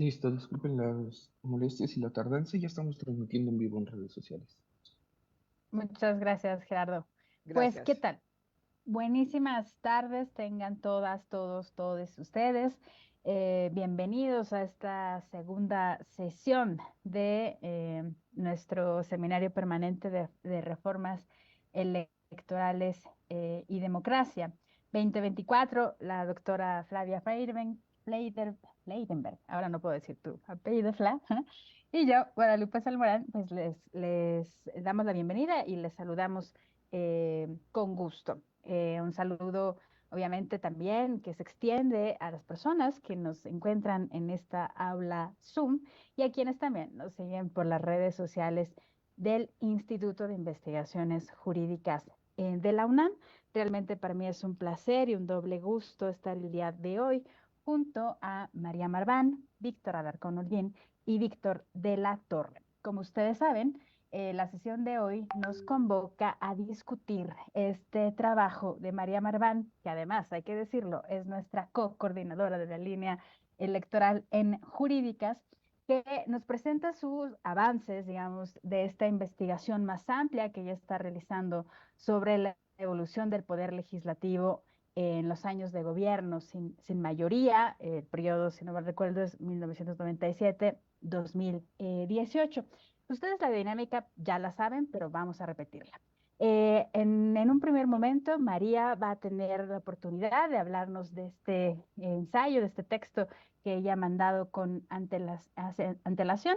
Listo, disculpen las molestias y la tardanza, ya estamos transmitiendo en vivo en redes sociales. Muchas gracias, Gerardo. Pues, ¿qué Gracias. tal? Buenísimas tardes tengan todas, todos, todos ustedes. Bienvenidos a esta segunda sesión de nuestro seminario permanente de reformas electorales y democracia 2024. La doctora Flavia Fleidenberg, ahora no puedo decir tu apellido, Fla, y yo, Guadalupe Salmorán, pues les damos la bienvenida y les saludamos con gusto. Un saludo, obviamente, también que se extiende a las personas que nos encuentran en esta aula Zoom y a quienes también nos siguen por las redes sociales del Instituto de Investigaciones Jurídicas de la UNAM. Realmente para mí es un placer y un doble gusto estar el día de hoy junto a María Marván, Víctor Alarcón Holguín y Víctor de la Torre. Como ustedes saben, la sesión de hoy nos convoca a discutir este trabajo de María Marván, que además, hay que decirlo, es nuestra co-coordinadora de la línea electoral en jurídicas, que nos presenta sus avances, digamos, de esta investigación más amplia que ella está realizando sobre la evolución del poder legislativo en los años de gobierno sin mayoría, el periodo, si no me recuerdo, es 1997-2018. Ustedes la dinámica ya la saben, pero vamos a repetirla. En un primer momento, María va a tener la oportunidad de hablarnos de este ensayo, de este texto que ella ha mandado con antelación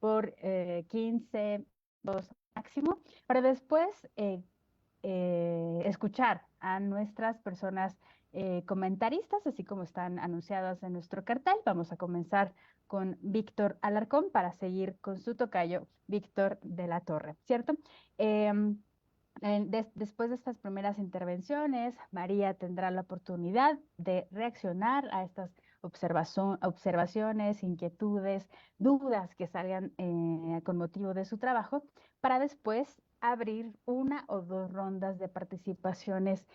por 15 minutos máximo, para después escuchar a nuestras personas comentaristas, así como están anunciadas en nuestro cartel. Vamos a comenzar con Víctor Alarcón para seguir con su tocayo, Víctor de la Torre, ¿cierto? Em, Después de estas primeras intervenciones, María tendrá la oportunidad de reaccionar a estas observaciones, inquietudes, dudas que salgan con motivo de su trabajo, para después abrir una o dos rondas de participaciones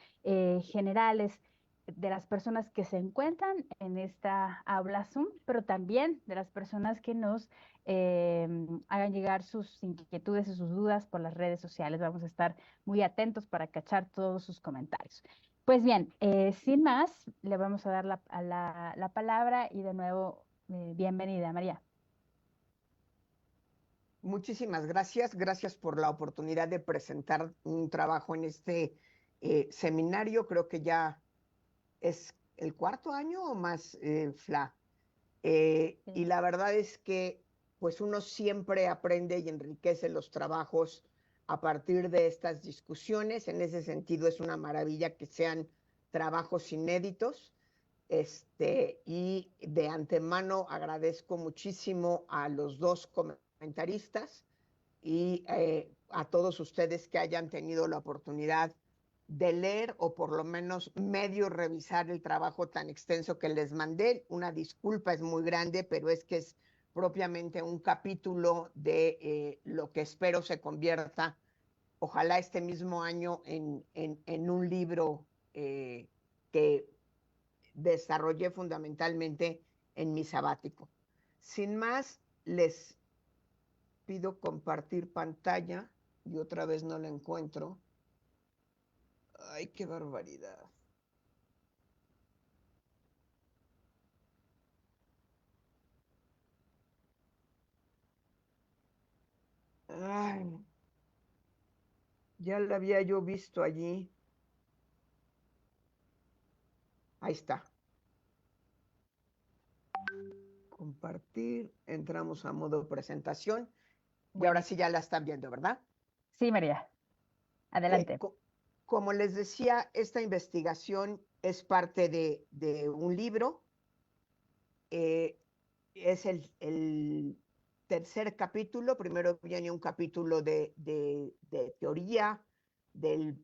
generales de las personas que se encuentran en esta aula Zoom, pero también de las personas que nos eh, hagan llegar sus inquietudes y sus dudas por las redes sociales. Vamos a estar muy atentos para cachar todos sus comentarios. Pues bien, sin más, le vamos a dar la palabra y de nuevo, bienvenida, María. Muchísimas gracias. Gracias por la oportunidad de presentar un trabajo en este seminario. Creo que ya es el cuarto año o más, Fla. Y Sí. la verdad es que pues uno siempre aprende y enriquece los trabajos a partir de estas discusiones. En ese sentido es una maravilla que sean trabajos inéditos. Y de antemano agradezco muchísimo a los dos comentaristas y a todos ustedes que hayan tenido la oportunidad de leer o por lo menos medio revisar el trabajo tan extenso que les mandé. Una disculpa, es muy grande, pero es que es propiamente un capítulo de lo que espero se convierta, ojalá este mismo año, en un libro que desarrollé fundamentalmente en mi sabático. Sin más, les pido compartir pantalla y otra vez no la encuentro. Ay, qué barbaridad. Ay, ya la había yo visto allí. Ahí está. Compartir, entramos a modo presentación y ahora sí Buenísimo. ya la están viendo, ¿verdad? Sí, María, Eh, adelante. co- Como les decía, esta investigación es parte de un libro. eh, es el tercer capítulo. Primero viene un capítulo de teoría del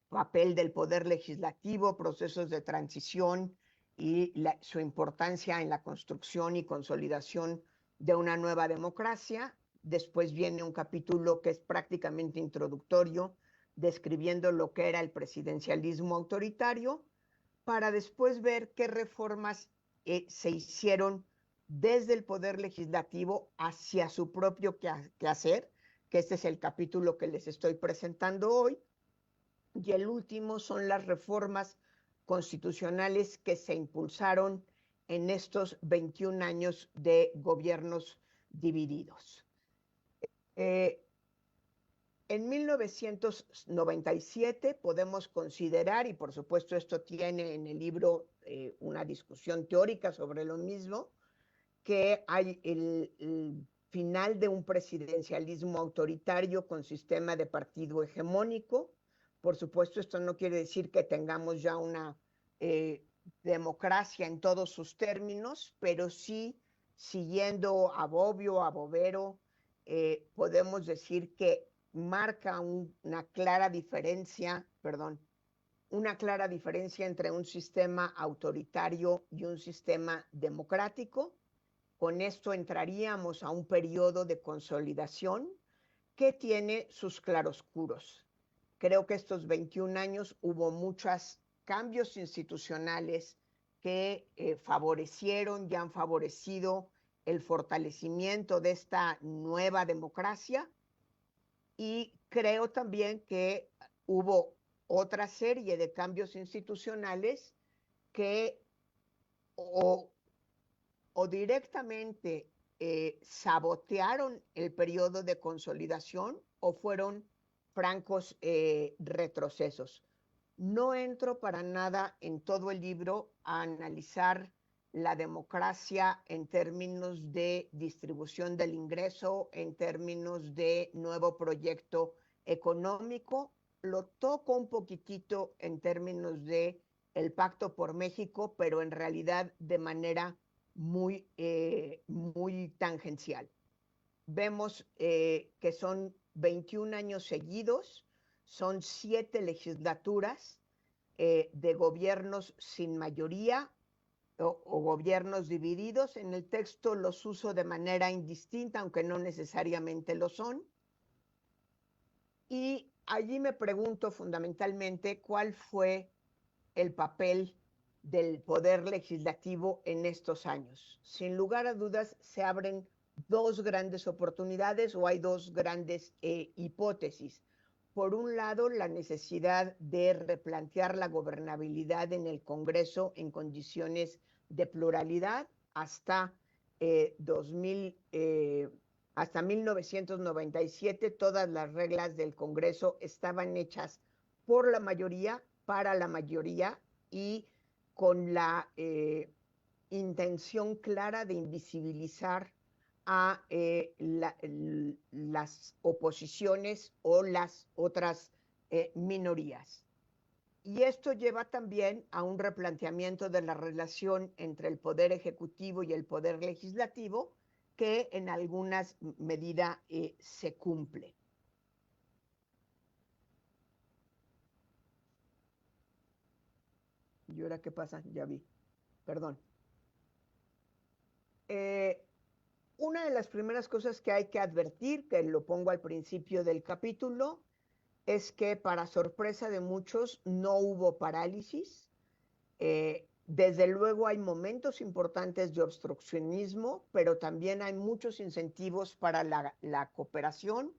papel del poder legislativo, procesos de transición y su importancia en la construcción y consolidación de una nueva democracia. Después viene un capítulo que es prácticamente introductorio, describiendo lo que era el presidencialismo autoritario, para después ver qué reformas se hicieron desde el Poder Legislativo hacia su propio quehacer, que este es el capítulo que les estoy presentando hoy, y el último son las reformas constitucionales que se impulsaron en estos 21 años de gobiernos divididos. En 1997 podemos considerar, y por supuesto esto tiene en el libro una discusión teórica sobre lo mismo, que hay el final de un presidencialismo autoritario con sistema de partido hegemónico. Por supuesto, esto no quiere decir que tengamos ya una democracia en todos sus términos, pero sí, siguiendo a Bobbio, a Bovero, podemos decir que marca una clara diferencia, entre un sistema autoritario y un sistema democrático. Con esto entraríamos a un periodo de consolidación que tiene sus claroscuros. Creo que estos 21 años hubo muchos cambios institucionales que favorecieron y han favorecido el fortalecimiento de esta nueva democracia, y creo también que hubo otra serie de cambios institucionales que o directamente sabotearon el periodo de consolidación o fueron francos retrocesos. No entro para nada en todo el libro a analizar la democracia en términos de distribución del ingreso, en términos de nuevo proyecto económico. Lo toco un poquitito en términos de el Pacto por México, pero en realidad de manera muy tangencial. Vemos que son 21 años seguidos, son 7 legislaturas de gobiernos sin mayoría o gobiernos divididos. En el texto los uso de manera indistinta, aunque no necesariamente lo son. Y allí me pregunto fundamentalmente cuál fue el papel del Poder Legislativo en estos años. Sin lugar a dudas, se abren dos grandes oportunidades o hay dos grandes hipótesis. Por un lado, la necesidad de replantear la gobernabilidad en el Congreso en condiciones de pluralidad. Hasta 1997, todas las reglas del Congreso estaban hechas por la mayoría, para la mayoría, y con la intención clara de invisibilizar a las oposiciones o las otras minorías. Y esto lleva también a un replanteamiento de la relación entre el Poder Ejecutivo y el Poder Legislativo, que en alguna medida se cumple. ¿Y ahora qué pasa? Ya vi. Perdón. Una de las primeras cosas que hay que advertir, que lo pongo al principio del capítulo, es que para sorpresa de muchos no hubo parálisis. Desde luego hay momentos importantes de obstruccionismo, pero también hay muchos incentivos para la cooperación,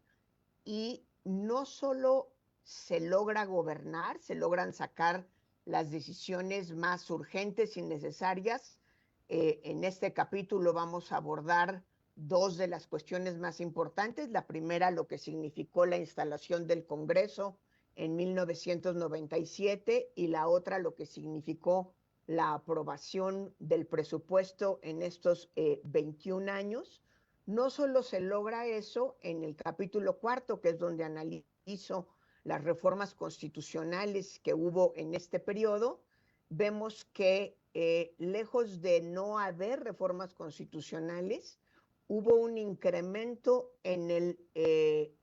y no solo se logra gobernar, se logran sacar las decisiones más urgentes y necesarias. En este capítulo vamos a abordar dos de las cuestiones más importantes. La primera, lo que significó la instalación del Congreso en 1997, y la otra, lo que significó la aprobación del presupuesto en estos 21 años. No solo se logra eso en el capítulo 4, que es donde analizo las reformas constitucionales que hubo en este periodo, vemos que lejos de no haber reformas constitucionales, hubo un incremento en el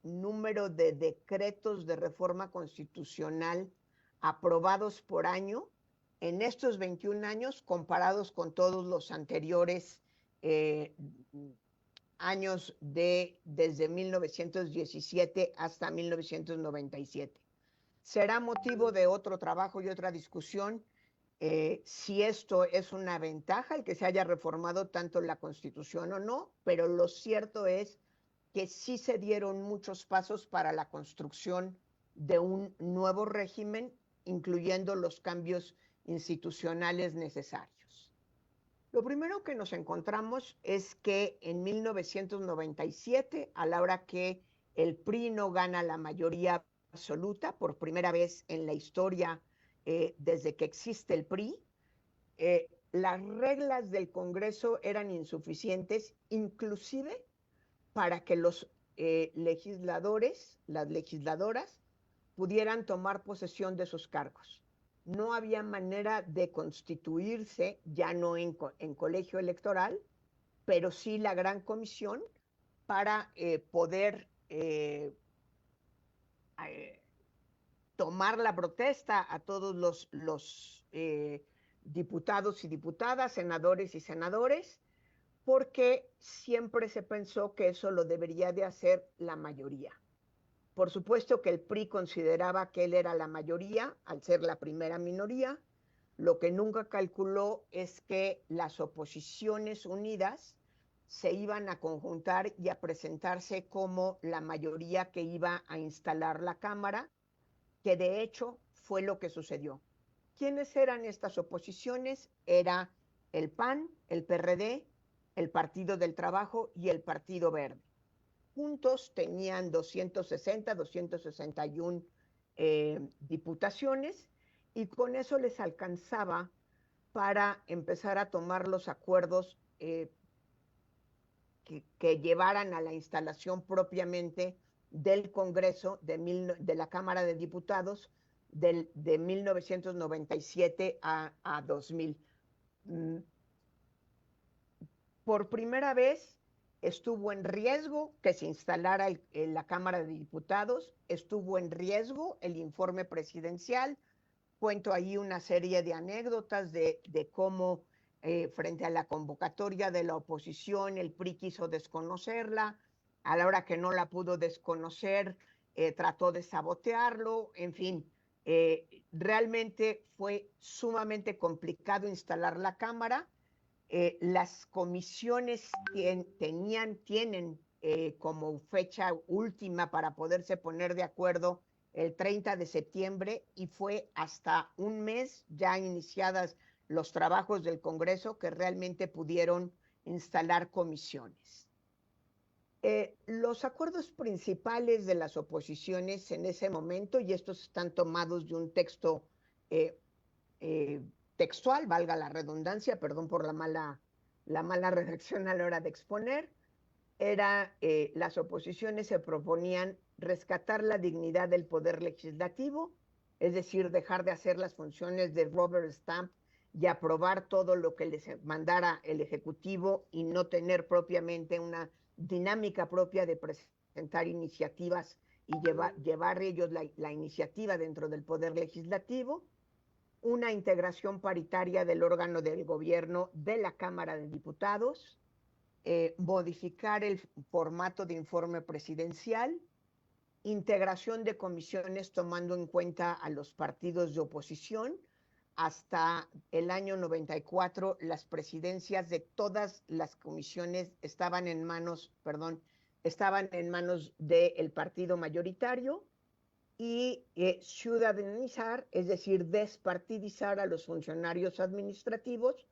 número de decretos de reforma constitucional aprobados por año en estos 21 años comparados con todos los anteriores años desde 1917 hasta 1997. Será motivo de otro trabajo y otra discusión si esto es una ventaja, el que se haya reformado tanto la Constitución o no, pero lo cierto es que sí se dieron muchos pasos para la construcción de un nuevo régimen, incluyendo los cambios institucionales necesarios. Lo primero que nos encontramos es que en 1997, a la hora que el PRI no gana la mayoría absoluta, por primera vez en la historia desde que existe el PRI, las reglas del Congreso eran insuficientes, inclusive para que los legisladores, las legisladoras, pudieran tomar posesión de sus cargos. No había manera de constituirse, ya no en colegio electoral, pero sí la gran comisión para poder tomar la protesta a todos los diputados y diputadas, senadores y senadores, porque siempre se pensó que eso lo debería de hacer la mayoría. Por supuesto que el PRI consideraba que él era la mayoría al ser la primera minoría. Lo que nunca calculó es que las oposiciones unidas se iban a conjuntar y a presentarse como la mayoría que iba a instalar la Cámara, que de hecho fue lo que sucedió. ¿Quiénes eran estas oposiciones? Era el PAN, el PRD, el Partido del Trabajo y el Partido Verde. Juntos tenían 261 diputaciones y con eso les alcanzaba para empezar a tomar los acuerdos que llevaran a la instalación propiamente del Congreso de la Cámara de Diputados de 1997 a 2000. Por primera vez estuvo en riesgo que se instalara la Cámara de Diputados, estuvo en riesgo el informe presidencial. Cuento ahí una serie de anécdotas de cómo frente a la convocatoria de la oposición el PRI quiso desconocerla, a la hora que no la pudo desconocer trató de sabotearlo, en fin, realmente fue sumamente complicado instalar la Cámara. Las comisiones tienen como fecha última para poderse poner de acuerdo el 30 de septiembre y fue hasta un mes ya iniciadas los trabajos del Congreso que realmente pudieron instalar comisiones. Los acuerdos principales de las oposiciones en ese momento, y estos están tomados de un texto textual, valga la redundancia, perdón por la mala redacción a la hora de exponer, las oposiciones se proponían rescatar la dignidad del poder legislativo, es decir, dejar de hacer las funciones de rubber stamp y aprobar todo lo que les mandara el Ejecutivo y no tener propiamente una dinámica propia de presentar iniciativas y llevar ellos la iniciativa dentro del poder legislativo. Una integración paritaria del órgano del gobierno de la Cámara de Diputados, modificar el formato de informe presidencial, integración de comisiones tomando en cuenta a los partidos de oposición. Hasta el año 94 las presidencias de todas las comisiones estaban en manos del partido mayoritario. Y ciudadanizar, es decir, despartidizar a los funcionarios administrativos,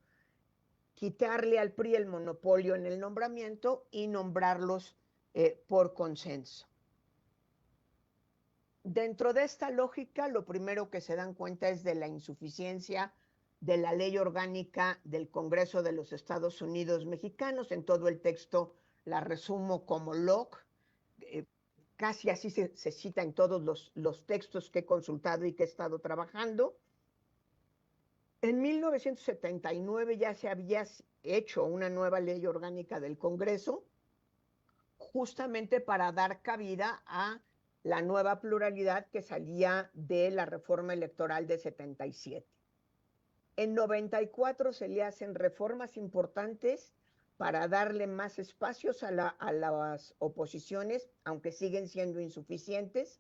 quitarle al PRI el monopolio en el nombramiento y nombrarlos por consenso. Dentro de esta lógica, lo primero que se dan cuenta es de la insuficiencia de la ley orgánica del Congreso de los Estados Unidos Mexicanos. En todo el texto la resumo como Locke. Casi así se cita en todos los textos que he consultado y que he estado trabajando. En 1979 ya se había hecho una nueva ley orgánica del Congreso, justamente para dar cabida a la nueva pluralidad que salía de la reforma electoral de 77. En 94 se le hacen reformas importantes para darle más espacios a las oposiciones, aunque siguen siendo insuficientes.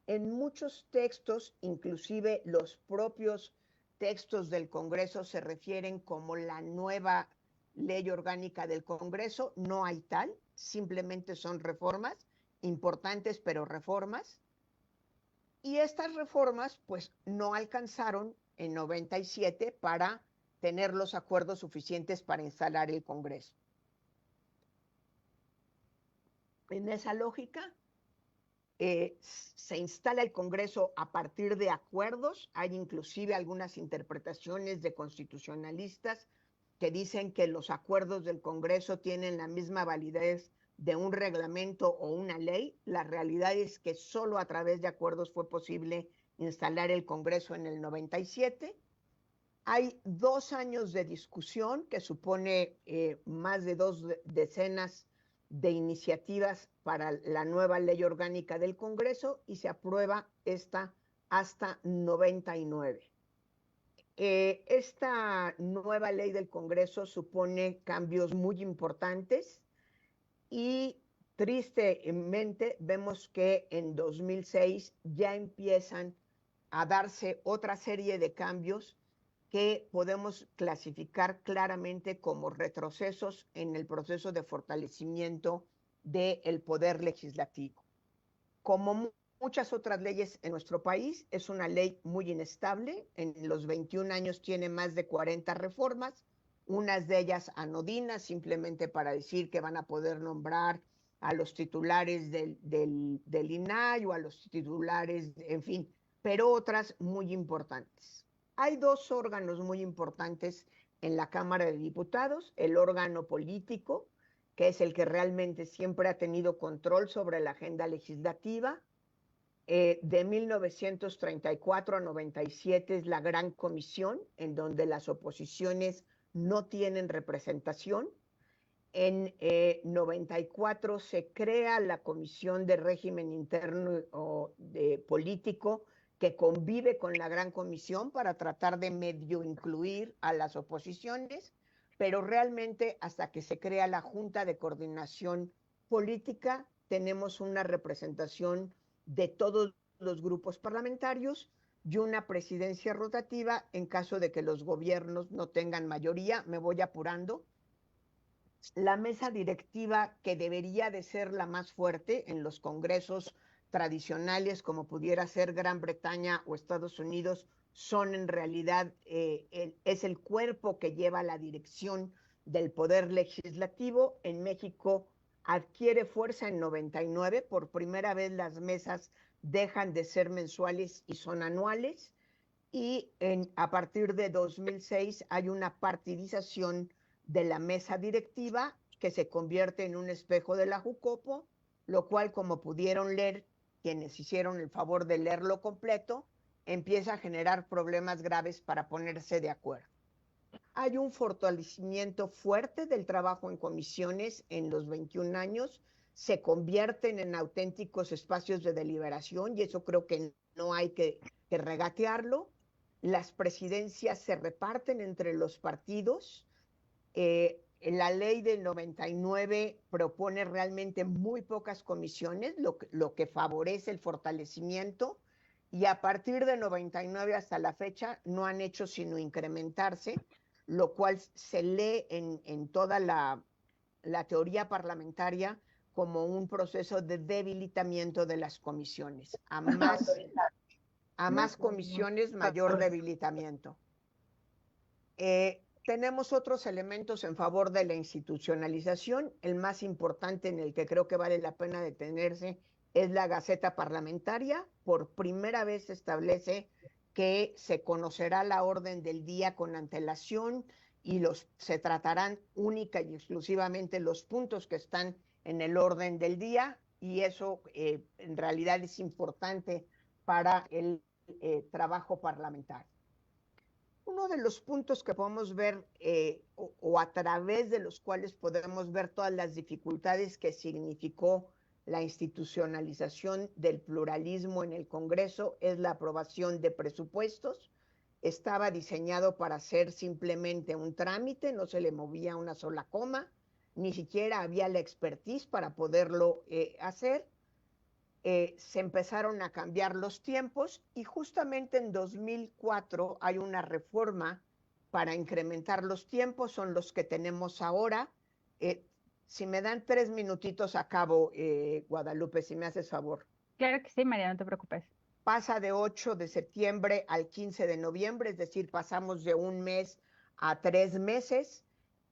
En muchos textos, inclusive los propios textos del Congreso se refieren como la nueva ley orgánica del Congreso. No hay tal, simplemente son reformas importantes, pero reformas. Y estas reformas pues no alcanzaron en 97 para tener los acuerdos suficientes para instalar el Congreso. En esa lógica, se instala el Congreso a partir de acuerdos. Hay inclusive algunas interpretaciones de constitucionalistas que dicen que los acuerdos del Congreso tienen la misma validez de un reglamento o una ley. La realidad es que solo a través de acuerdos fue posible instalar el Congreso en el 97. Hay 2 años de discusión que supone más de 2 decenas de iniciativas para la nueva ley orgánica del Congreso y se aprueba esta hasta 99. Esta nueva ley del Congreso supone cambios muy importantes y tristemente vemos que en 2006 ya empiezan a darse otra serie de cambios que podemos clasificar claramente como retrocesos en el proceso de fortalecimiento del poder legislativo. Como muchas otras leyes en nuestro país, es una ley muy inestable. En los 21 años tiene más de 40 reformas, unas de ellas anodinas, simplemente para decir que van a poder nombrar a los titulares del INAI o a los titulares, en fin, pero otras muy importantes. Hay 2 órganos muy importantes en la Cámara de Diputados: el órgano político, que es el que realmente siempre ha tenido control sobre la agenda legislativa. De 1934 a 97 es la Gran Comisión, en donde las oposiciones no tienen representación. En 94 se crea la Comisión de Régimen Interno Político, que convive con la Gran Comisión para tratar de medio incluir a las oposiciones, pero realmente hasta que se crea la Junta de Coordinación Política tenemos una representación de todos los grupos parlamentarios y una presidencia rotativa en caso de que los gobiernos no tengan mayoría. Me voy apurando. La mesa directiva, que debería de ser la más fuerte en los congresos tradicionales, como pudiera ser Gran Bretaña o Estados Unidos, son en realidad, es el cuerpo que lleva la dirección del poder legislativo. En México adquiere fuerza en 99, por primera vez las mesas dejan de ser mensuales y son anuales, y a partir de 2006 hay una partidización de la mesa directiva que se convierte en un espejo de la Jucopo, lo cual, como pudieron leer quienes hicieron el favor de leerlo completo, empieza a generar problemas graves para ponerse de acuerdo. Hay un fortalecimiento fuerte del trabajo en comisiones en los 21 años, se convierten en auténticos espacios de deliberación y eso creo que no hay que regatearlo. Las presidencias se reparten entre los partidos. La ley del 99 propone realmente muy pocas comisiones, lo que favorece el fortalecimiento, y a partir de 99 hasta la fecha no han hecho sino incrementarse, lo cual se lee en toda la teoría parlamentaria como un proceso de debilitamiento de las comisiones. A más comisiones, mayor debilitamiento. Tenemos otros elementos en favor de la institucionalización. El más importante, en el que creo que vale la pena detenerse, es la Gaceta Parlamentaria. Por primera vez se establece que se conocerá la orden del día con antelación y se tratarán única y exclusivamente los puntos que están en el orden del día, y eso en realidad es importante para el trabajo parlamentario. Uno de los puntos que podemos ver o a través de los cuales podemos ver todas las dificultades que significó la institucionalización del pluralismo en el Congreso es la aprobación de presupuestos. Estaba diseñado para ser simplemente un trámite, no se le movía una sola coma, ni siquiera había la expertise para poderlo hacer. se empezaron a cambiar los tiempos y justamente en 2004 hay una reforma para incrementar los tiempos, son los que tenemos ahora. Si me dan 3 minutitos acabo, Guadalupe, si me haces favor. Claro que sí, María, no te preocupes. Pasa de 8 de septiembre al 15 de noviembre, es decir, pasamos de 1 mes a 3 meses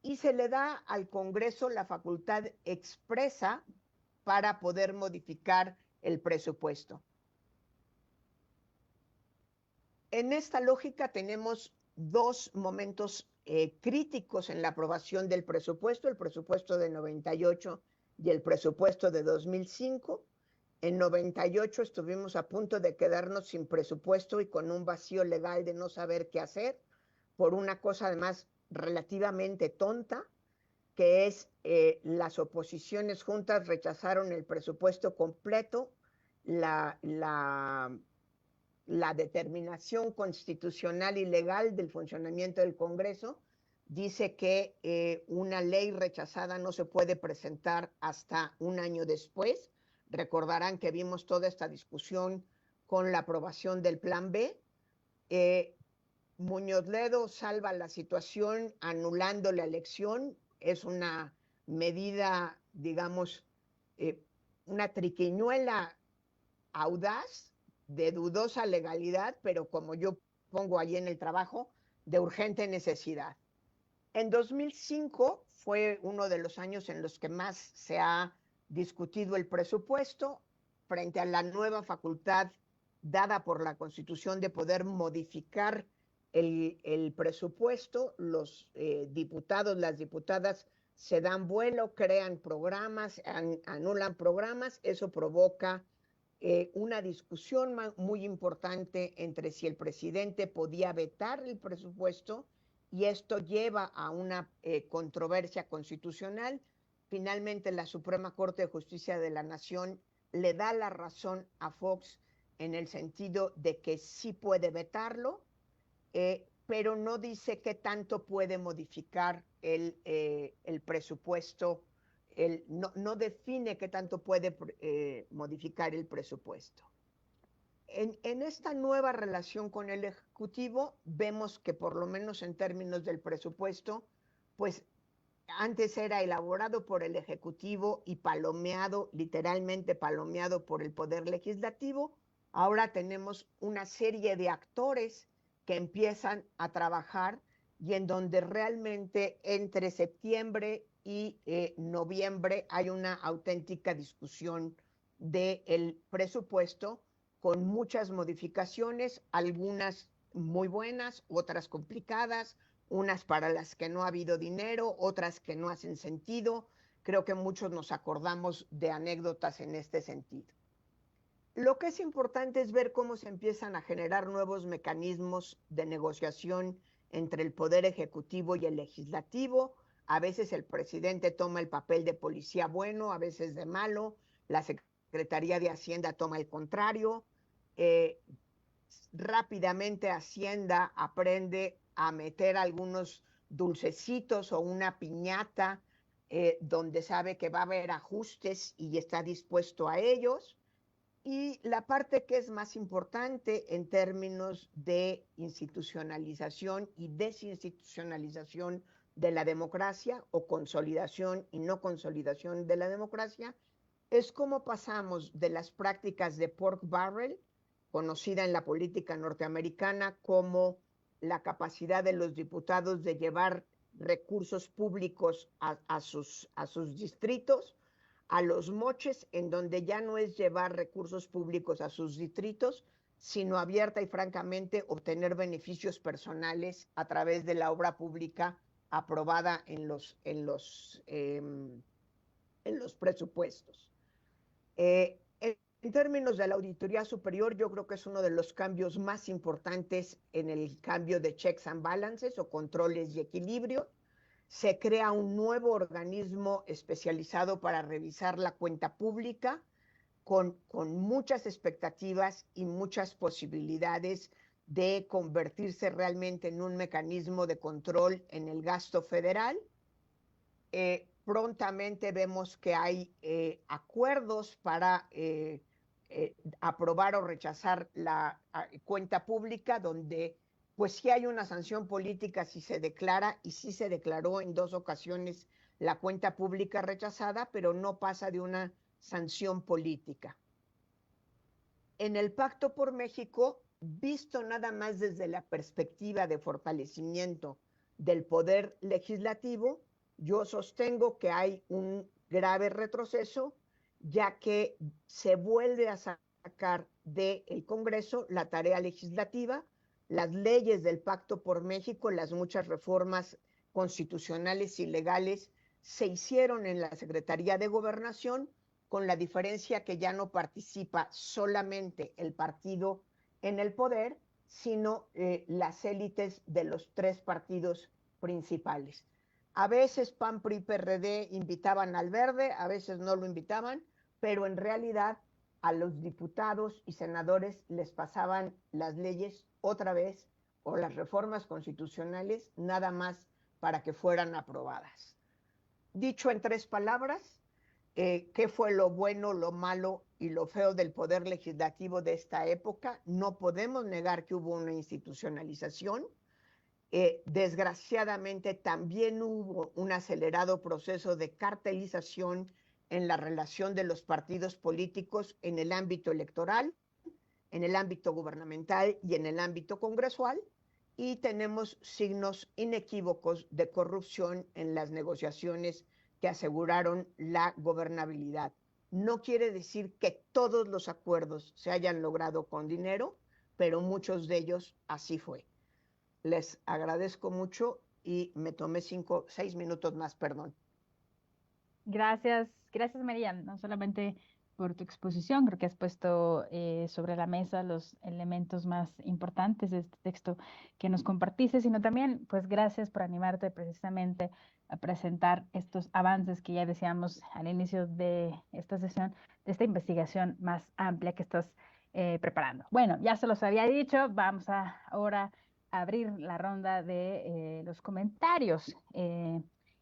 y se le da al Congreso la facultad expresa para poder modificar el presupuesto. En esta lógica tenemos 2 momentos críticos en la aprobación del presupuesto, el presupuesto de 98 y el presupuesto de 2005. En 98 estuvimos a punto de quedarnos sin presupuesto y con un vacío legal de no saber qué hacer, por una cosa además relativamente tonta, que es las oposiciones juntas rechazaron el presupuesto completo, la determinación constitucional y legal del funcionamiento del Congreso dice que una ley rechazada no se puede presentar hasta un año después. Recordarán que vimos toda esta discusión con la aprobación del Plan B. Muñoz Ledo salva la situación anulando la elección. Es una medida, digamos, una triquiñuela audaz, de dudosa legalidad, pero como yo pongo allí en el trabajo, de urgente necesidad. En 2005 fue uno de los años en los que más se ha discutido el presupuesto frente a la nueva facultad dada por la Constitución de poder modificar el presupuesto. Los diputados, las diputadas se dan vuelo, crean programas, anulan programas, eso provoca una discusión muy importante entre si el presidente podía vetar el presupuesto y esto lleva a una controversia constitucional. Finalmente, la Suprema Corte de Justicia de la Nación le da la razón a Fox en el sentido de que sí puede vetarlo, pero no dice qué tanto puede modificar el presupuesto. No define qué tanto puede modificar el presupuesto. En esta nueva relación con el Ejecutivo vemos que por lo menos en términos del presupuesto, pues antes era elaborado por el Ejecutivo y palomeado, literalmente palomeado por el Poder Legislativo. Ahora tenemos una serie de actores que empiezan a trabajar y en donde realmente entre septiembre y noviembre hay una auténtica discusión del presupuesto con muchas modificaciones, algunas muy buenas, otras complicadas, unas para las que no ha habido dinero, otras que no hacen sentido. Creo que muchos nos acordamos de anécdotas en este sentido. Lo que es importante es ver cómo se empiezan a generar nuevos mecanismos de negociación entre el Poder Ejecutivo y el Legislativo. A veces el presidente toma el papel de policía bueno, a veces de malo. La Secretaría de Hacienda toma el contrario. Rápidamente Hacienda aprende a meter algunos dulcecitos o una piñata donde sabe que va a haber ajustes y está dispuesto a ellos. Y la parte que es más importante en términos de institucionalización y desinstitucionalización de la democracia, o consolidación y no consolidación de la democracia, es cómo pasamos de las prácticas de pork barrel, conocida en la política norteamericana como la capacidad de los diputados de llevar recursos públicos a sus distritos, a los moches, en donde ya no es llevar recursos públicos a sus distritos, sino abierta y francamente obtener beneficios personales a través de la obra pública aprobada en los presupuestos. En términos de la Auditoría Superior, yo creo que es uno de los cambios más importantes en el cambio de checks and balances o controles y equilibrio. Se crea un nuevo organismo especializado para revisar la cuenta pública con muchas expectativas y muchas posibilidades de convertirse realmente en un mecanismo de control en el gasto federal. Prontamente vemos que hay acuerdos para aprobar o rechazar la cuenta pública, donde pues sí hay una sanción política si se declara, y sí se declaró en 2 ocasiones la cuenta pública rechazada, pero no pasa de una sanción política. En el Pacto por México, visto nada más desde la perspectiva de fortalecimiento del poder legislativo, yo sostengo que hay un grave retroceso, ya que se vuelve a sacar del Congreso la tarea legislativa, las leyes del Pacto por México, las muchas reformas constitucionales y legales se hicieron en la Secretaría de Gobernación, con la diferencia que ya no participa solamente el partido en el poder, sino las élites de los 3 partidos principales. A veces PAN, PRI, PRD invitaban al verde, a veces no lo invitaban, pero en realidad a los diputados y senadores les pasaban las leyes otra vez, o las reformas constitucionales, nada más para que fueran aprobadas. Dicho en 3 palabras, ¿qué fue lo bueno, lo malo y lo feo del poder legislativo de esta época? No podemos negar que hubo una institucionalización. Desgraciadamente también hubo un acelerado proceso de cartelización en la relación de los partidos políticos en el ámbito electoral, en el ámbito gubernamental y en el ámbito congresual, y tenemos signos inequívocos de corrupción en las negociaciones que aseguraron la gobernabilidad. No quiere decir que todos los acuerdos se hayan logrado con dinero, pero muchos de ellos así fue. Les agradezco mucho y me tomé 6 minutos más, perdón. Gracias, gracias María, no solamente por tu exposición, creo que has puesto sobre la mesa los elementos más importantes de este texto que nos compartiste, sino también, pues gracias por animarte precisamente a presentar estos avances que ya decíamos al inicio de esta sesión, de esta investigación más amplia que estás preparando. Bueno, ya se los había dicho, vamos a ahora abrir la ronda de los comentarios.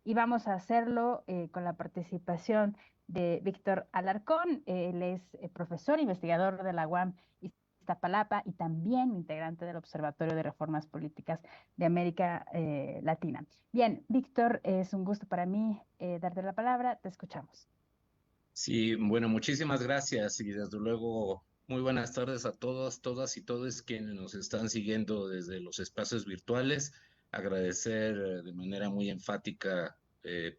Y vamos a hacerlo con la participación de Víctor Alarcón. Él es profesor investigador de la UAM Iztapalapa y también integrante del Observatorio de Reformas Políticas de América Latina. Bien, Víctor, es un gusto para mí darte la palabra. Te escuchamos. Sí, bueno, muchísimas gracias y desde luego muy buenas tardes a todas, todas y todos quienes nos están siguiendo desde los espacios virtuales. Agradecer de manera muy enfática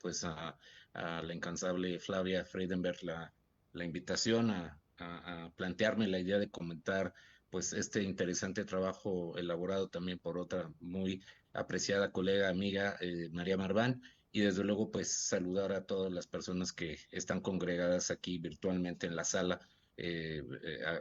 pues a la incansable Flavia Friedenberg la invitación a plantearme la idea de comentar pues este interesante trabajo elaborado también por otra muy apreciada colega, amiga, María Marván. Y desde luego, pues saludar a todas las personas que están congregadas aquí virtualmente en la sala,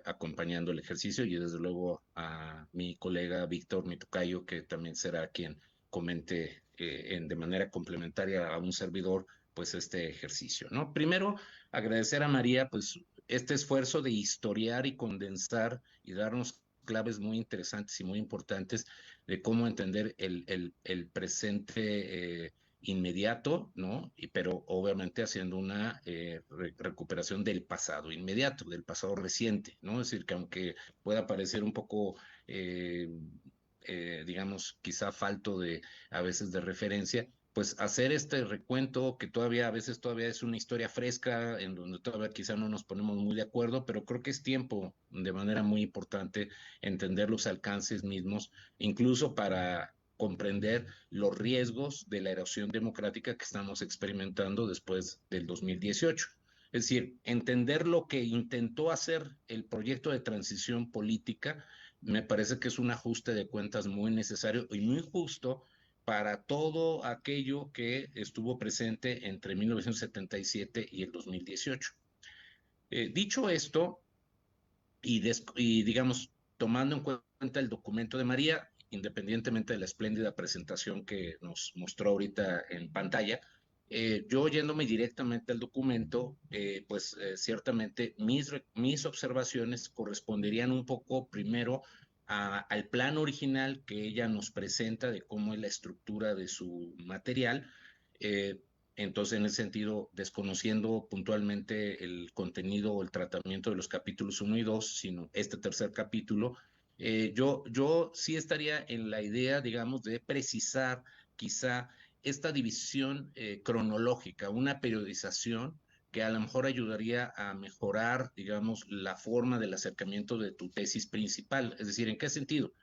acompañando el ejercicio, y desde luego a mi colega Víctor, mi tocayo, que también será quien comente de manera complementaria a un servidor, pues este ejercicio, ¿no? Primero, agradecer a María, pues este esfuerzo de historiar y condensar y darnos claves muy interesantes y muy importantes de cómo entender el presente inmediato, ¿no? Pero obviamente haciendo una recuperación del pasado inmediato, del pasado reciente, ¿no? Es decir, que aunque pueda parecer un poco, digamos, quizá falto de, a veces de referencia, pues hacer este recuento que todavía a veces todavía es una historia fresca, en donde todavía quizá no nos ponemos muy de acuerdo, pero creo que es tiempo de manera muy importante entender los alcances mismos, incluso para comprender los riesgos de la erosión democrática que estamos experimentando después del 2018. Es decir, entender lo que intentó hacer el proyecto de transición política me parece que es un ajuste de cuentas muy necesario y muy justo para todo aquello que estuvo presente entre 1977 y el 2018. Dicho esto, y digamos, tomando en cuenta el documento de María, independientemente de la espléndida presentación que nos mostró ahorita en pantalla, yo yéndome directamente al documento, pues ciertamente mis observaciones corresponderían un poco primero al plan original que ella nos presenta de cómo es la estructura de su material, Entonces, en ese sentido, desconociendo puntualmente el contenido o el tratamiento de los capítulos 1 y 2, sino este tercer capítulo, yo sí estaría en la idea, digamos, de precisar quizá esta división cronológica, una periodización que a lo mejor ayudaría a mejorar, digamos, la forma del acercamiento de tu tesis principal. Es decir, ¿en qué sentido?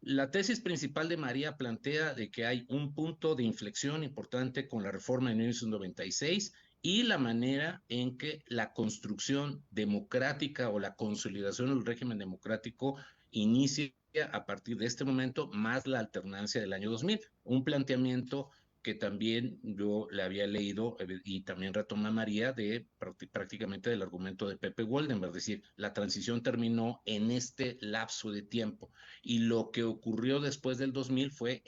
La tesis principal de María plantea de que hay un punto de inflexión importante con la reforma de 1996 y la manera en que la construcción democrática o la consolidación del régimen democrático inicia a partir de este momento, más la alternancia del año 2000. Un planteamiento que también yo le había leído y también retoma María de prácticamente del argumento de Pepe Woldenberg, es decir, la transición terminó en este lapso de tiempo y lo que ocurrió después del 2000 fue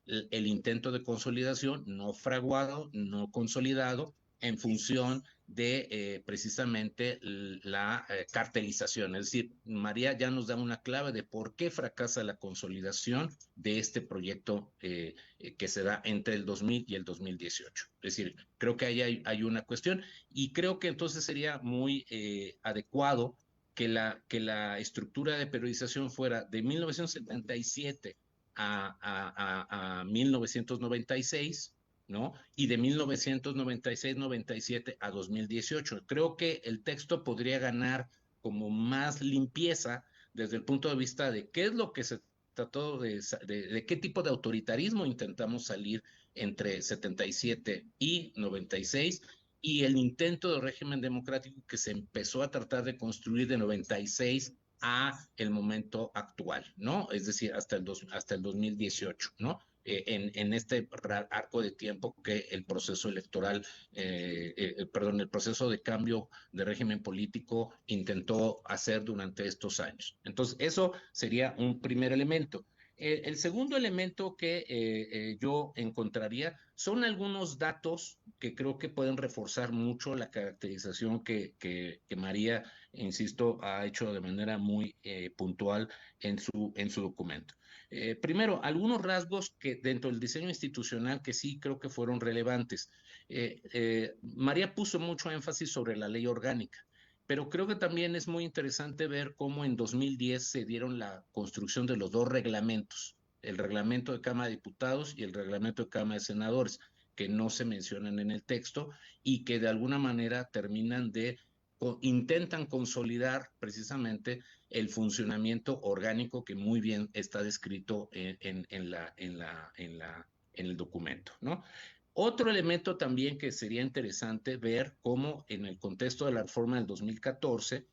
el intento de consolidación no fraguado, no consolidado, en función de precisamente la cartelización. Es decir, María ya nos da una clave de por qué fracasa la consolidación de este proyecto que se da entre el 2000 y el 2018. Es decir, creo que ahí hay una cuestión y creo que entonces sería muy adecuado que la estructura de periodización fuera de 1977 a 1996, ¿no? Y de 1996-97 a 2018. Creo que el texto podría ganar como más limpieza desde el punto de vista de qué es lo que se trató de qué tipo de autoritarismo intentamos salir entre 77 y 96 y el intento de régimen democrático que se empezó a tratar de construir de 96 a el momento actual, ¿no? Es decir, hasta el 2018, ¿no? En este arco de tiempo que el proceso electoral, perdón, el proceso de cambio de régimen político intentó hacer durante estos años. Entonces, eso sería un primer elemento. El segundo elemento que yo encontraría son algunos datos que creo que pueden reforzar mucho la caracterización que María, insisto, ha hecho de manera muy puntual en su documento. Primero, algunos rasgos que dentro del diseño institucional que sí creo que fueron relevantes. María puso mucho énfasis sobre la ley orgánica. Pero creo que también es muy interesante ver cómo en 2010 se dieron la construcción de los dos reglamentos, el reglamento de Cámara de Diputados y el reglamento de Cámara de Senadores, que no se mencionan en el texto y que de alguna manera intentan consolidar precisamente el funcionamiento orgánico que muy bien está descrito en el documento, ¿no? Otro elemento también que sería interesante ver cómo en el contexto de la reforma del 2014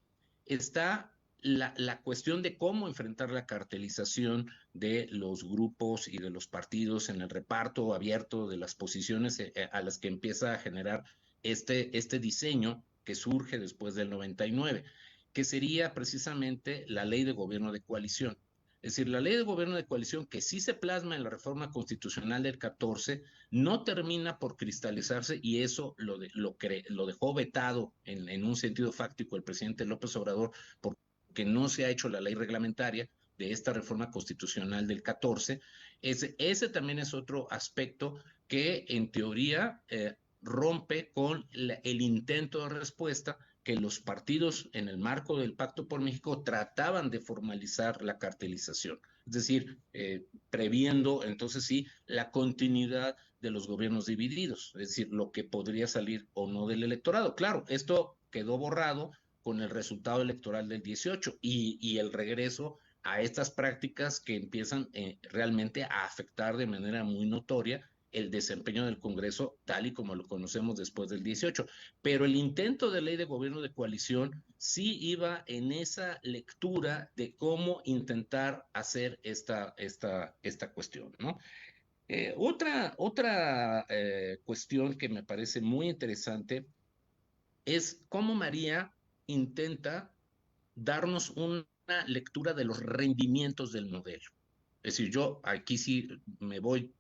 está la cuestión de cómo enfrentar la cartelización de los grupos y de los partidos en el reparto abierto de las posiciones a las que empieza a generar este diseño que surge después del 99, que sería precisamente la ley de gobierno de coalición. Es decir, la ley de gobierno de coalición que sí se plasma en la reforma constitucional del 14 no termina por cristalizarse y eso lo dejó vetado en un sentido fáctico el presidente López Obrador porque no se ha hecho la ley reglamentaria de esta reforma constitucional del 14. Ese también es otro aspecto que en teoría rompe con el intento de respuesta que los partidos en el marco del Pacto por México trataban de formalizar la cartelización, es decir, previendo entonces sí la continuidad de los gobiernos divididos, es decir, lo que podría salir o no del electorado. Claro, esto quedó borrado con el resultado electoral del 18 y el regreso a estas prácticas que empiezan realmente a afectar de manera muy notoria el desempeño del Congreso tal y como lo conocemos después del 18. Pero el intento de ley de gobierno de coalición sí iba en esa lectura de cómo intentar hacer esta cuestión, ¿no? Otra cuestión que me parece muy interesante es cómo María intenta darnos una lectura de los rendimientos del modelo. Es decir, yo aquí sí me voy